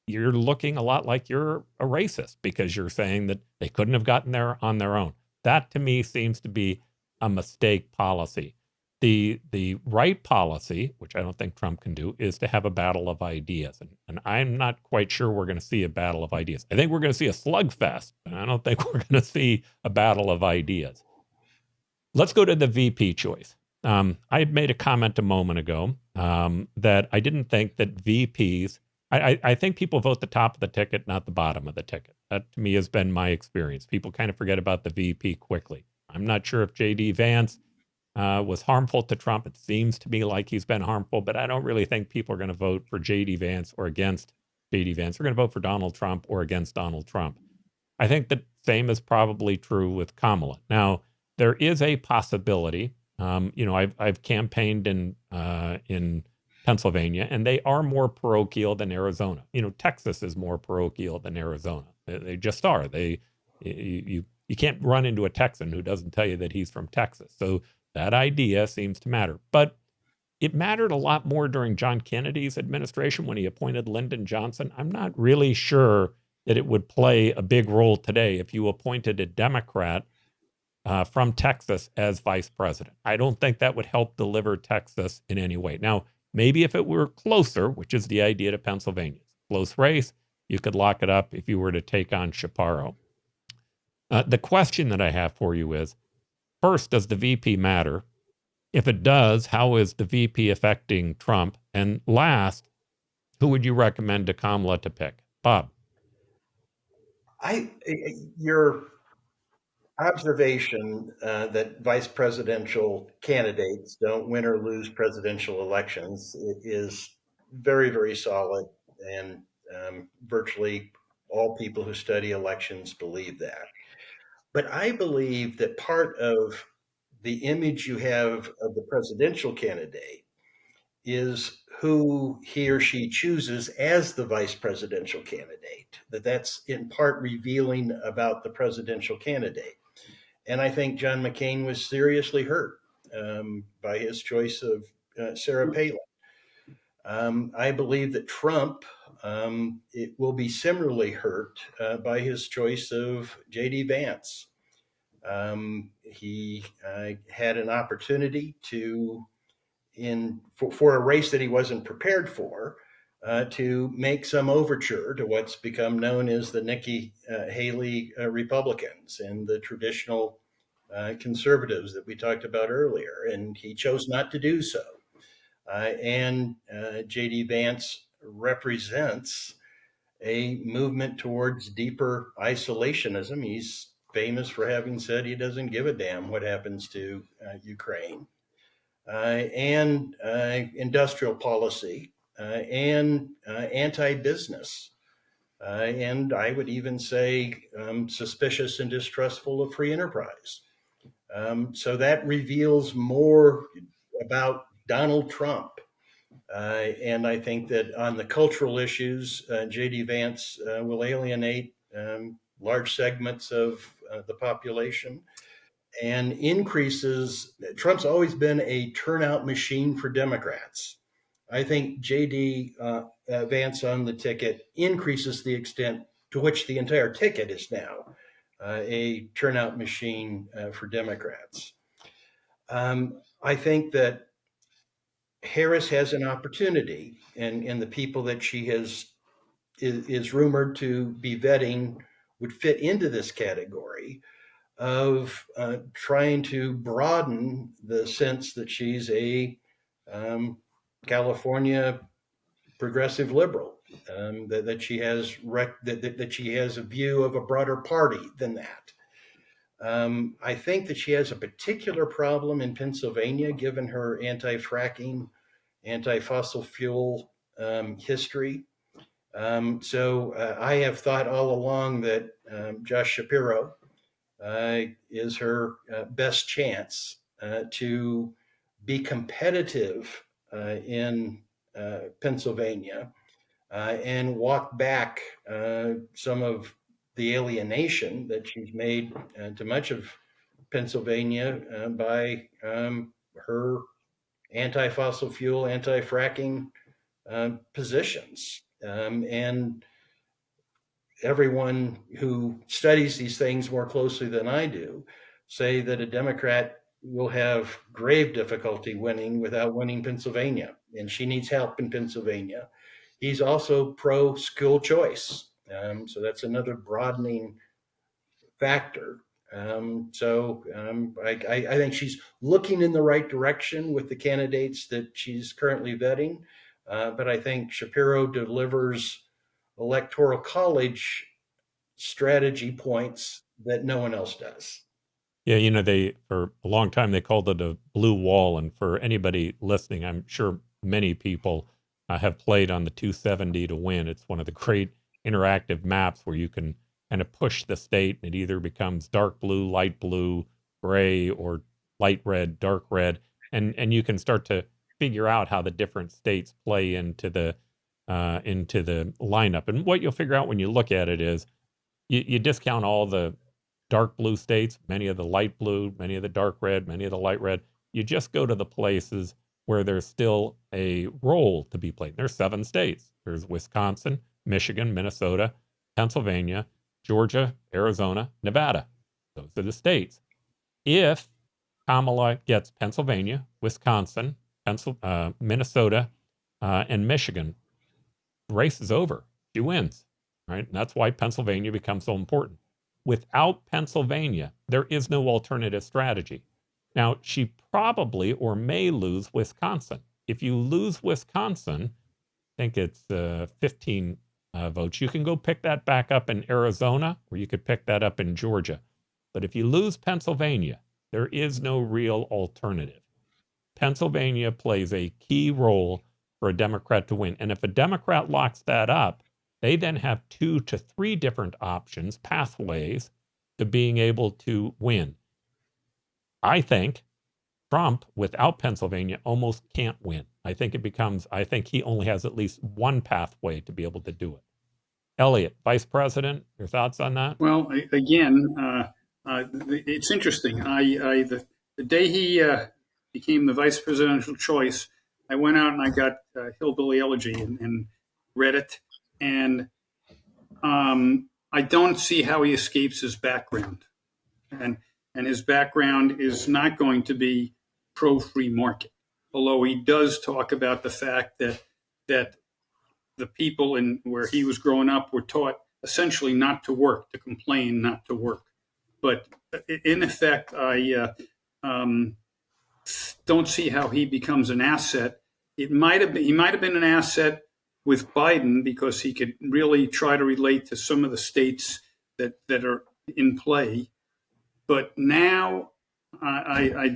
you're looking a lot like you're a racist, because you're saying that they couldn't have gotten there on their own. That to me seems to be a mistake policy. The right policy, which I don't think Trump can do, is to have a battle of ideas. And I'm not quite sure we're going to see a battle of ideas. I think we're going to see a slugfest, but I don't think we're going to see a battle of ideas. Let's go to the VP choice. I had made a comment a moment ago that I didn't think that VPs, I think people vote the top of the ticket, not the bottom of the ticket. That to me has been my experience. People kind of forget about the VP quickly. I'm not sure if J.D. Vance was harmful to Trump. It seems to me like he's been harmful, but I don't really think people are going to vote for J.D. Vance or against J.D. Vance. They're going to vote for Donald Trump or against Donald Trump. I think the same is probably true with Kamala. Now, there is a possibility. I've campaigned in Pennsylvania, and they are more parochial than Arizona. Texas is more parochial than Arizona. They just are. You can't run into a Texan who doesn't tell you that he's from Texas. So that idea seems to matter. But it mattered a lot more during John Kennedy's administration when he appointed Lyndon Johnson. I'm not really sure that it would play a big role today if you appointed a Democrat from Texas as vice president. I don't think that would help deliver Texas in any way. Now, maybe if it were closer, which is the idea to Pennsylvania, close race, you could lock it up if you were to take on Chaparro. The question that I have for you is, first, does the VP matter? If it does, how is the VP affecting Trump? And last, who would you recommend to Kamala to pick? Bob.
Your observation that vice presidential candidates don't win or lose presidential elections is very, very solid, and virtually all people who study elections believe that. But I believe that part of the image you have of the presidential candidate is who he or she chooses as the vice presidential candidate, that's in part revealing about the presidential candidate. And I think John McCain was seriously hurt by his choice of Sarah Palin. I believe that Trump it will be similarly hurt by his choice of J.D. Vance. He had an opportunity for a race that he wasn't prepared for, to make some overture to what's become known as the Nikki Haley Republicans and the traditional conservatives that we talked about earlier. And he chose not to do so. And J.D. Vance represents a movement towards deeper isolationism. He's famous for having said he doesn't give a damn what happens to Ukraine, and industrial policy, and anti-business, and I would even say suspicious and distrustful of free enterprise. So that reveals more about Donald Trump. And I think that on the cultural issues, J.D. Vance will alienate large segments of the population and increases. Trump's always been a turnout machine for Democrats. I think J.D. Vance on the ticket increases the extent to which the entire ticket is now a turnout machine for Democrats. I think that Harris has an opportunity, and the people that she is rumored to be vetting would fit into this category of trying to broaden the sense that she's a California progressive liberal, that she has that she has a view of a broader party than that. I think that she has a particular problem in Pennsylvania, given her anti-fracking, anti-fossil fuel history. So I have thought all along that Josh Shapiro is her best chance to be competitive in Pennsylvania and walk back some of the alienation that she's made to much of Pennsylvania by her anti-fossil fuel, anti-fracking positions. And everyone who studies these things more closely than I do say that a Democrat will have grave difficulty winning without winning Pennsylvania, and she needs help in Pennsylvania. He's also pro school choice, so that's another broadening factor. I think she's looking in the right direction with the candidates that she's currently vetting, but I think Shapiro delivers electoral college strategy points that no one else does.
Yeah, they for a long time they called it a blue wall, and for anybody listening, I'm sure many people have played on the 270 to win. It's one of the great interactive maps where you can kind of push the state, and it either becomes dark blue, light blue, gray, or light red, dark red, and you can start to figure out how the different states play into the lineup. And what you'll figure out when you look at it is you discount all the dark blue states, many of the light blue, many of the dark red, many of the light red. You just go to the places where there's still a role to be played. There's 7 states. There's Wisconsin, Michigan, Minnesota, Pennsylvania, Georgia, Arizona, Nevada. Those are the states. If Kamala gets Pennsylvania, Wisconsin, Minnesota, and Michigan, the race is over. She wins, right? And that's why Pennsylvania becomes so important. Without Pennsylvania, there is no alternative strategy. Now, she probably or may lose Wisconsin. If you lose Wisconsin, I think it's 15 votes. You can go pick that back up in Arizona, or you could pick that up in Georgia. But if you lose Pennsylvania, there is no real alternative. Pennsylvania plays a key role for a Democrat to win. And if a Democrat locks that up, they then have 2 to 3 different options, pathways to being able to win. I think Trump, without Pennsylvania, almost can't win. I think he only has at least one pathway to be able to do it. Elliot, Vice President, your thoughts on that?
Well, again, it's interesting. The day he became the vice presidential choice, I went out and I got Hillbilly Elegy and read it. And I don't see how he escapes his background. And his background is not going to be pro-free market, although he does talk about the fact that the people where he was growing up were taught essentially not to work, to complain, not to work. But in effect, I don't see how he becomes an asset. He might have been an asset with Biden because he could really try to relate to some of the states that are in play. But now I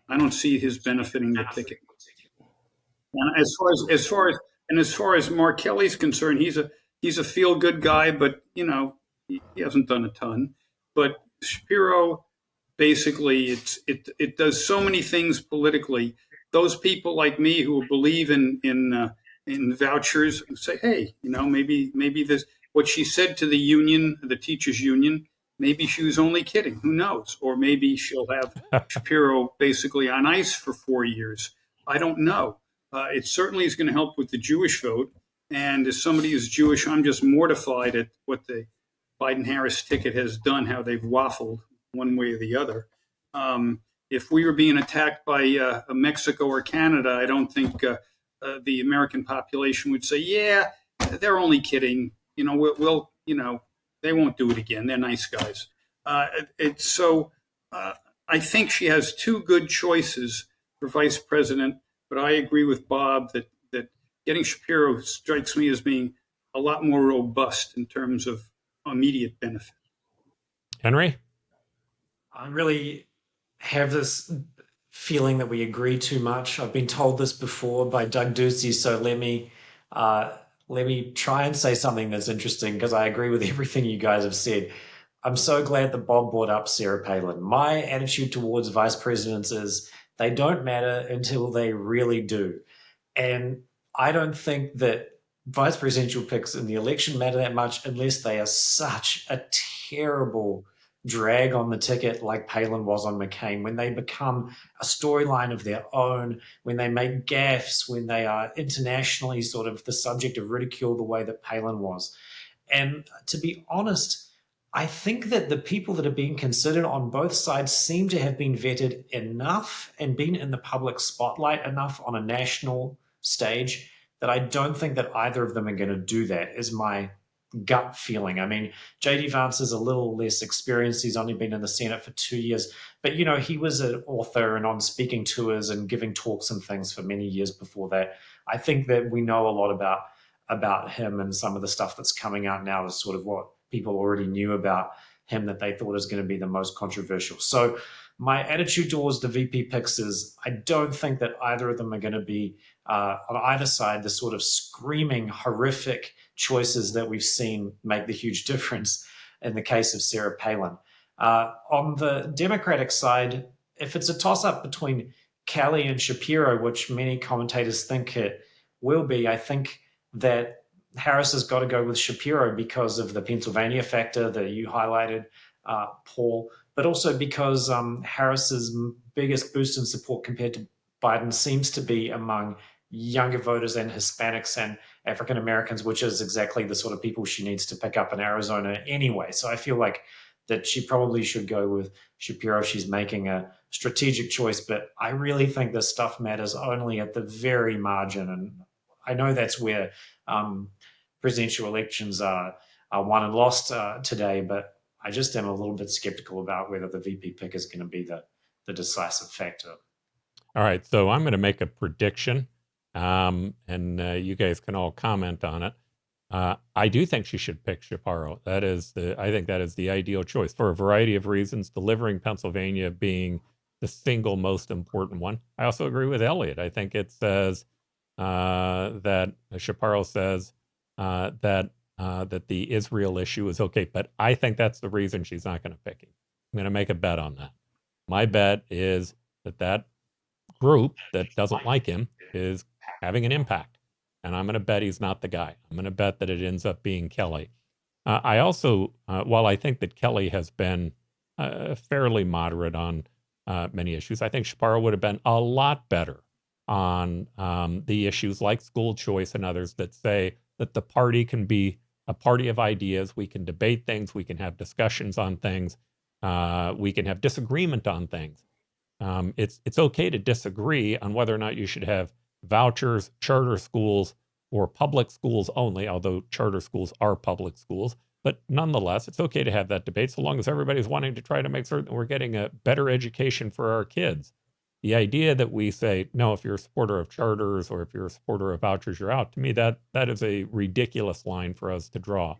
don't see his benefiting the ticket. And as far as Mark Kelly's concerned, he's a feel good guy, but he hasn't done a ton. But Shapiro, basically, it does so many things politically. Those people like me who believe in vouchers say, hey, maybe this, what she said to the union, the teachers union, maybe she was only kidding. Who knows? Or maybe she'll have Shapiro basically on ice for 4 years. I don't know. It certainly is going to help with the Jewish vote. And as somebody who's Jewish, I'm just mortified at what the Biden-Harris ticket has done, how they've waffled one way or the other. If we were being attacked by Mexico or Canada, I don't think the American population would say, "Yeah, they're only kidding. We'll they won't do it again. They're nice guys." I think she has two good choices for vice president, but I agree with Bob that getting Shapiro strikes me as being a lot more robust in terms of immediate benefit.
Henry?
I really have this feeling that we agree too much. I've been told this before by Doug Ducey, so let me try and say something that's interesting, because I agree with everything you guys have said. I'm so glad that Bob brought up Sarah Palin. My attitude towards vice presidents is they don't matter until they really do. And I don't think that vice presidential picks in the election matter that much unless they are such a terrible drag on the ticket like Palin was on McCain, when they become a storyline of their own, when they make gaffes, when they are internationally sort of the subject of ridicule the way that Palin was. And to be honest, I think that the people that are being considered on both sides seem to have been vetted enough and been in the public spotlight enough on a national stage that I don't think that either of them are going to do that, is my gut feeling. I mean, J.D. Vance is a little less experienced. He's only been in the Senate for 2 years, but he was an author and on speaking tours and giving talks and things for many years before that. I think that we know a lot about him, and some of the stuff that's coming out now is sort of what people already knew about him that they thought was going to be the most controversial. So my attitude towards the VP picks is I don't think that either of them are going to be on either side the sort of screaming, horrific choices that we've seen make the huge difference in the case of Sarah Palin. On the Democratic side, if it's a toss-up between Kelly and Shapiro, which many commentators think it will be, I think that Harris has got to go with Shapiro because of the Pennsylvania factor that you highlighted, Paul, but also because Harris's biggest boost in support compared to Biden seems to be among younger voters and Hispanics and African Americans, which is exactly the sort of people she needs to pick up in Arizona anyway. So I feel like that she probably should go with Shapiro. She's making a strategic choice, but I really think this stuff matters only at the very margin. And I know that's where presidential elections are won and lost today, but I just am a little bit skeptical about whether the VP pick is going to be the decisive factor.
All right, so I'm going to make a prediction, and you guys can all comment on it. I do think she should pick Shapiro. I think that is the ideal choice for a variety of reasons, delivering Pennsylvania being the single most important one. I also agree with Elliot. I think it says that Shapiro says that the Israel issue is okay, but I think that's the reason she's not going to pick him. I'm going to make a bet on that. My bet is that group that doesn't like him is having an impact, and I'm going to bet he's not the guy. I'm going to bet that it ends up being Kelly. I also, while I think that Kelly has been fairly moderate on many issues, I think Shapiro would have been a lot better on the issues like school choice and others that say that the party can be a party of ideas. We can debate things. We can have discussions on things. We can have disagreement on things. It's okay to disagree on whether or not you should have vouchers, charter schools, or public schools only, although charter schools are public schools. But nonetheless, it's okay to have that debate so long as everybody's wanting to try to make certain we're getting a better education for our kids. The idea that we say, no, if you're a supporter of charters or if you're a supporter of vouchers, you're out, to me, that is a ridiculous line for us to draw.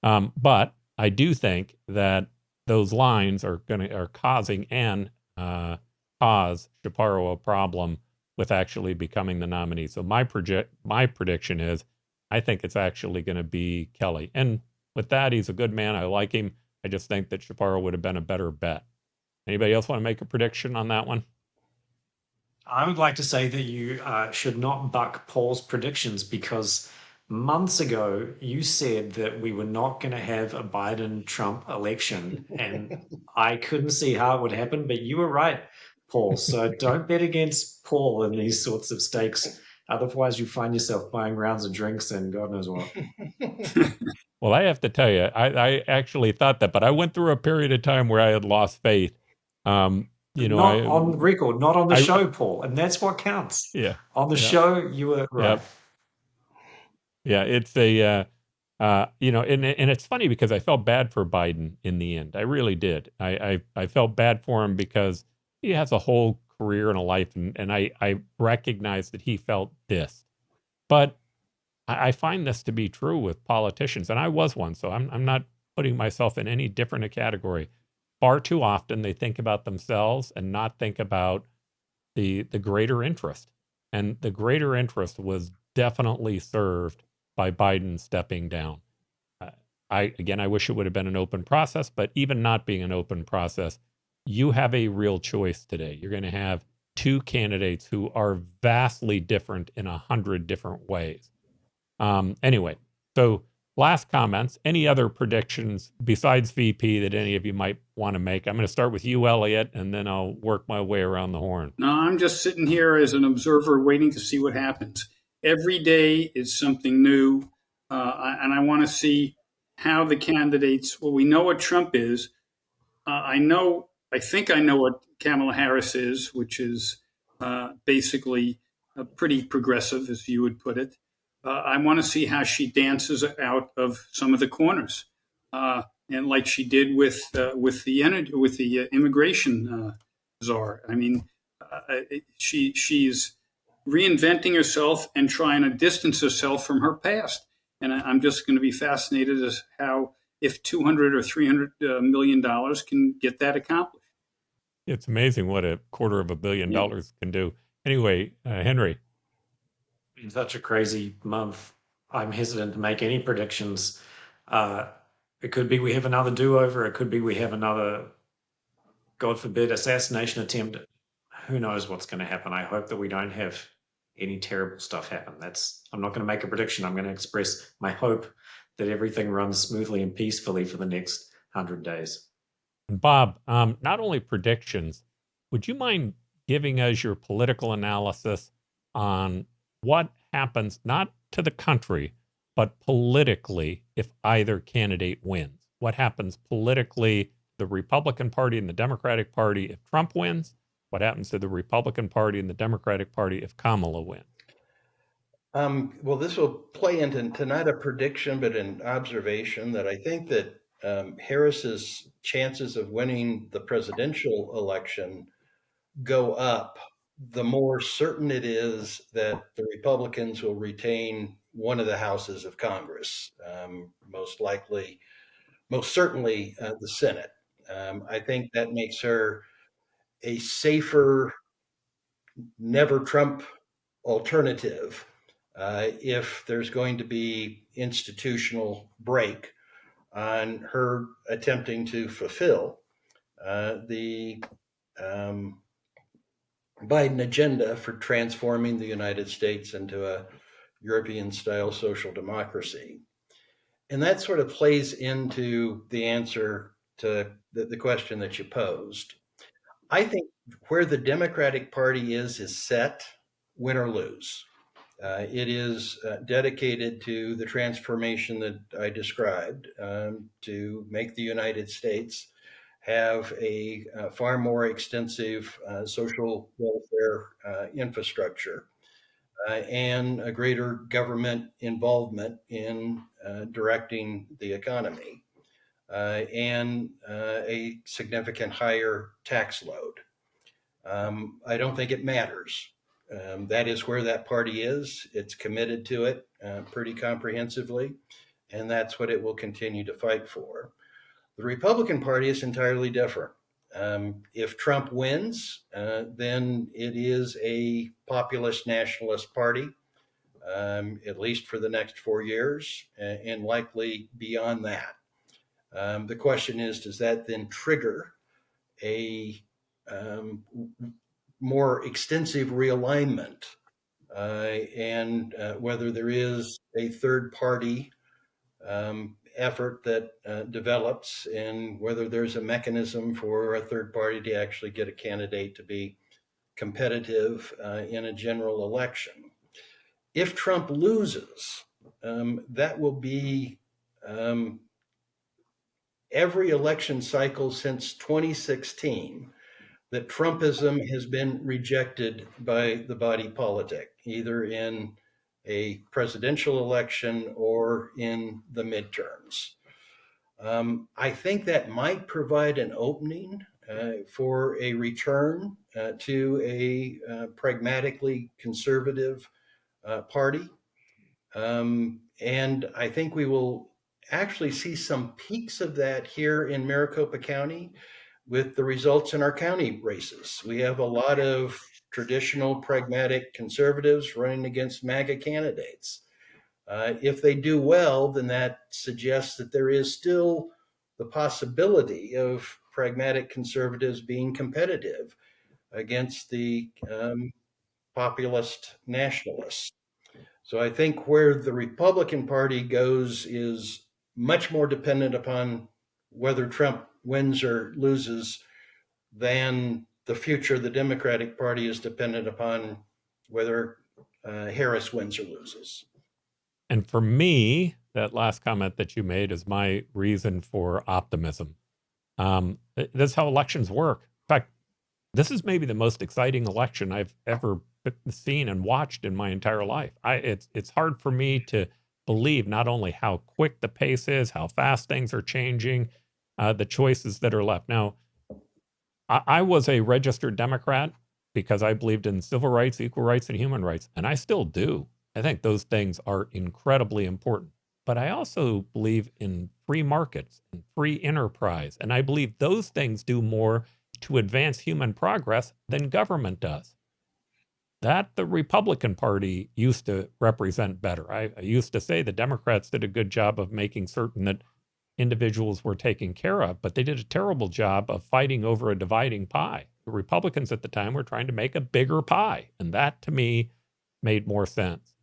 But I do think that those lines are causing and cause Shapiro a problem with actually becoming the nominee. So my prediction is I think it's actually going to be Kelly. And with that, he's a good man. I like him. I just think that Shapiro would have been a better bet. Anybody else want to make a prediction on that one?
I would like to say that you should not buck Paul's predictions, because months ago you said that we were not going to have a Biden-Trump election, and I couldn't see how it would happen, but you were right, Paul. So don't bet against Paul in these sorts of stakes Otherwise, you find yourself buying rounds of drinks and God knows what.
Well, I have to tell you, I actually thought that, but I went through a period of time where I had lost faith.
Not on record, not on the
I
show, Paul, and that's what counts.
yeah,
On the
yeah,
show, you were right.
yeah. It's a and it's funny because I felt bad for Biden in the end. I really did. I felt bad for him because he has a whole career and a life, and I recognize that he felt this, but I find this to be true with politicians, and I was one, so I'm not putting myself in any different a category. Far too often they think about themselves and not think about the greater interest. And the greater interest was definitely served by Biden stepping down. I wish it would have been an open process, but even not being an open process, you have a real choice today. You're going to have two candidates who are vastly different in 100 different ways. Anyway, so last comments. Any other predictions besides VP that any of you might want to make? I'm going to start with you, Elliot, and then I'll work my way around the horn.
No, I'm just sitting here as an observer waiting to see what happens. Every day is something new, and I want to see how the candidates, well, we know what Trump is. I think I know what Kamala Harris is, which is basically pretty progressive, as you would put it. I want to see how she dances out of some of the corners, and like she did with the immigration czar. I mean, she's reinventing herself and trying to distance herself from her past. And I'm just going to be fascinated as how if $200 or $300 million can get that accomplished.
It's amazing what $250 million can do. Anyway, Henry.
In such a crazy month, I'm hesitant to make any predictions. It could be we have another do-over. It could be we have another, God forbid, assassination attempt. Who knows what's going to happen? I hope that we don't have any terrible stuff happen. I'm not going to make a prediction. I'm going to express my hope that everything runs smoothly and peacefully for the next 100 days.
Bob, not only predictions, would you mind giving us your political analysis on what happens, not to the country, but politically, if either candidate wins? What happens politically, the Republican Party and the Democratic Party, if Trump wins? What happens to the Republican Party and the Democratic Party if Kamala wins?
Well, this will play into not a prediction, but an observation that I think that Harris's chances of winning the presidential election go up the more certain it is that the Republicans will retain one of the houses of Congress, most certainly the Senate. I think that makes her a safer, never Trump alternative if there's going to be institutional break on her attempting to fulfill the Biden agenda for transforming the United States into a European-style social democracy. And that sort of plays into the answer to the question that you posed. I think where the Democratic Party is set, win or lose. It is dedicated to the transformation that I described to make the United States have a far more extensive social welfare infrastructure and a greater government involvement in directing the economy and a significant higher tax load. I don't think it matters. That is where that party is. It's committed to it pretty comprehensively, and that's what it will continue to fight for. The Republican Party is entirely different. If Trump wins, then it is a populist nationalist party, at least for the next 4 years, and likely beyond that. The question is, does that then trigger a more extensive realignment and whether there is a third party effort that develops and whether there's a mechanism for a third party to actually get a candidate to be competitive in a general election. if Trump loses, that will be every election cycle since 2016 that Trumpism has been rejected by the body politic, either in a presidential election or in the midterms. I think that might provide an opening for a return to a pragmatically conservative party. And I think we will actually see some peaks of that here in Maricopa County with the results in our county races. We have a lot of traditional pragmatic conservatives running against MAGA candidates. If they do well, then that suggests that there is still the possibility of pragmatic conservatives being competitive against the populist nationalists. So I think where the Republican Party goes is much more dependent upon whether Trump wins or loses than the future of the Democratic Party is dependent upon whether Harris wins or loses.
And for me, that last comment that you made is my reason for optimism. That's how elections work. In fact, this is maybe the most exciting election I've ever seen and watched in my entire life. It's hard for me to believe not only how quick the pace is, how fast things are changing, the choices that are left. Now, I was a registered Democrat because I believed in civil rights, equal rights, and human rights, and I still do. I think those things are incredibly important. But I also believe in free markets and free enterprise, and I believe those things do more to advance human progress than government does. That the Republican Party used to represent better. I used to say the Democrats did a good job of making certain that individuals were taken care of, but they did a terrible job of fighting over a dividing pie. The Republicans at the time were trying to make a bigger pie, and that to me made more sense.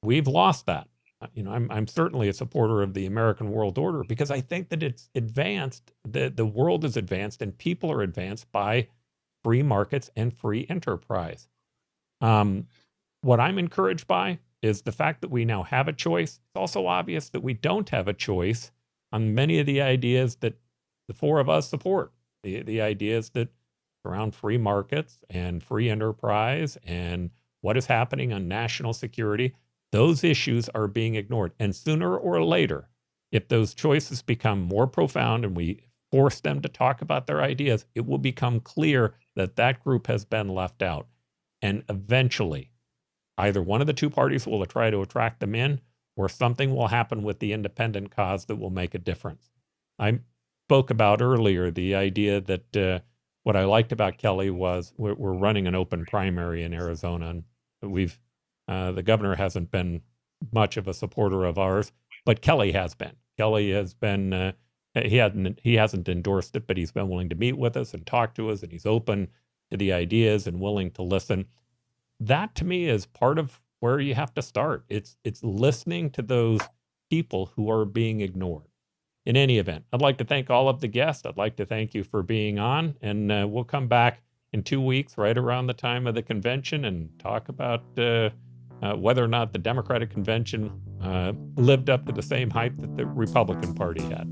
We've lost that. I'm certainly a supporter of the American world order because I think that it's advanced, the world is advanced, and people are advanced by free markets and free enterprise. What I'm encouraged by is the fact that we now have a choice. It's also obvious that we don't have a choice on many of the ideas that the four of us support. The ideas that surround free markets and free enterprise and what is happening on national security. Those issues are being ignored. And sooner or later, if those choices become more profound and we force them to talk about their ideas, it will become clear that that group has been left out. And eventually, either one of the two parties will try to attract them in, or something will happen with the independent cause that will make a difference. I spoke about earlier the idea that what I liked about Kelly was we're running an open primary in Arizona, and the governor hasn't been much of a supporter of ours, but Kelly has been. Kelly has been. He hasn't endorsed it, but he's been willing to meet with us and talk to us, and he's open to the ideas and willing to listen. That to me is part of where you have to start. It's listening to those people who are being ignored. In any event, I'd like to thank all of the guests. I'd like to thank you for being on, and we'll come back in 2 weeks, right around the time of the convention, and talk about whether or not the Democratic convention lived up to the same hype that the Republican Party had.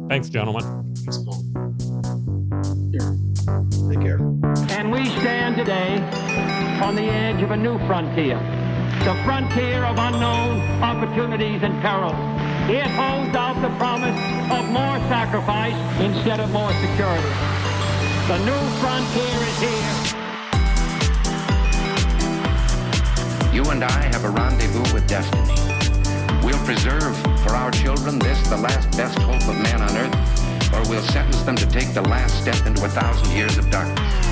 Thanks, gentlemen.
Thanks, Paul.
Take care.
And we stand today on the edge of a new frontier, the frontier of unknown opportunities and perils. It holds out the promise of more sacrifice instead of more security. The new frontier is here.
You and I have a rendezvous with destiny. We'll preserve for our children this, the last best hope of man on earth, or we'll sentence them to take the last step into 1,000 years of darkness.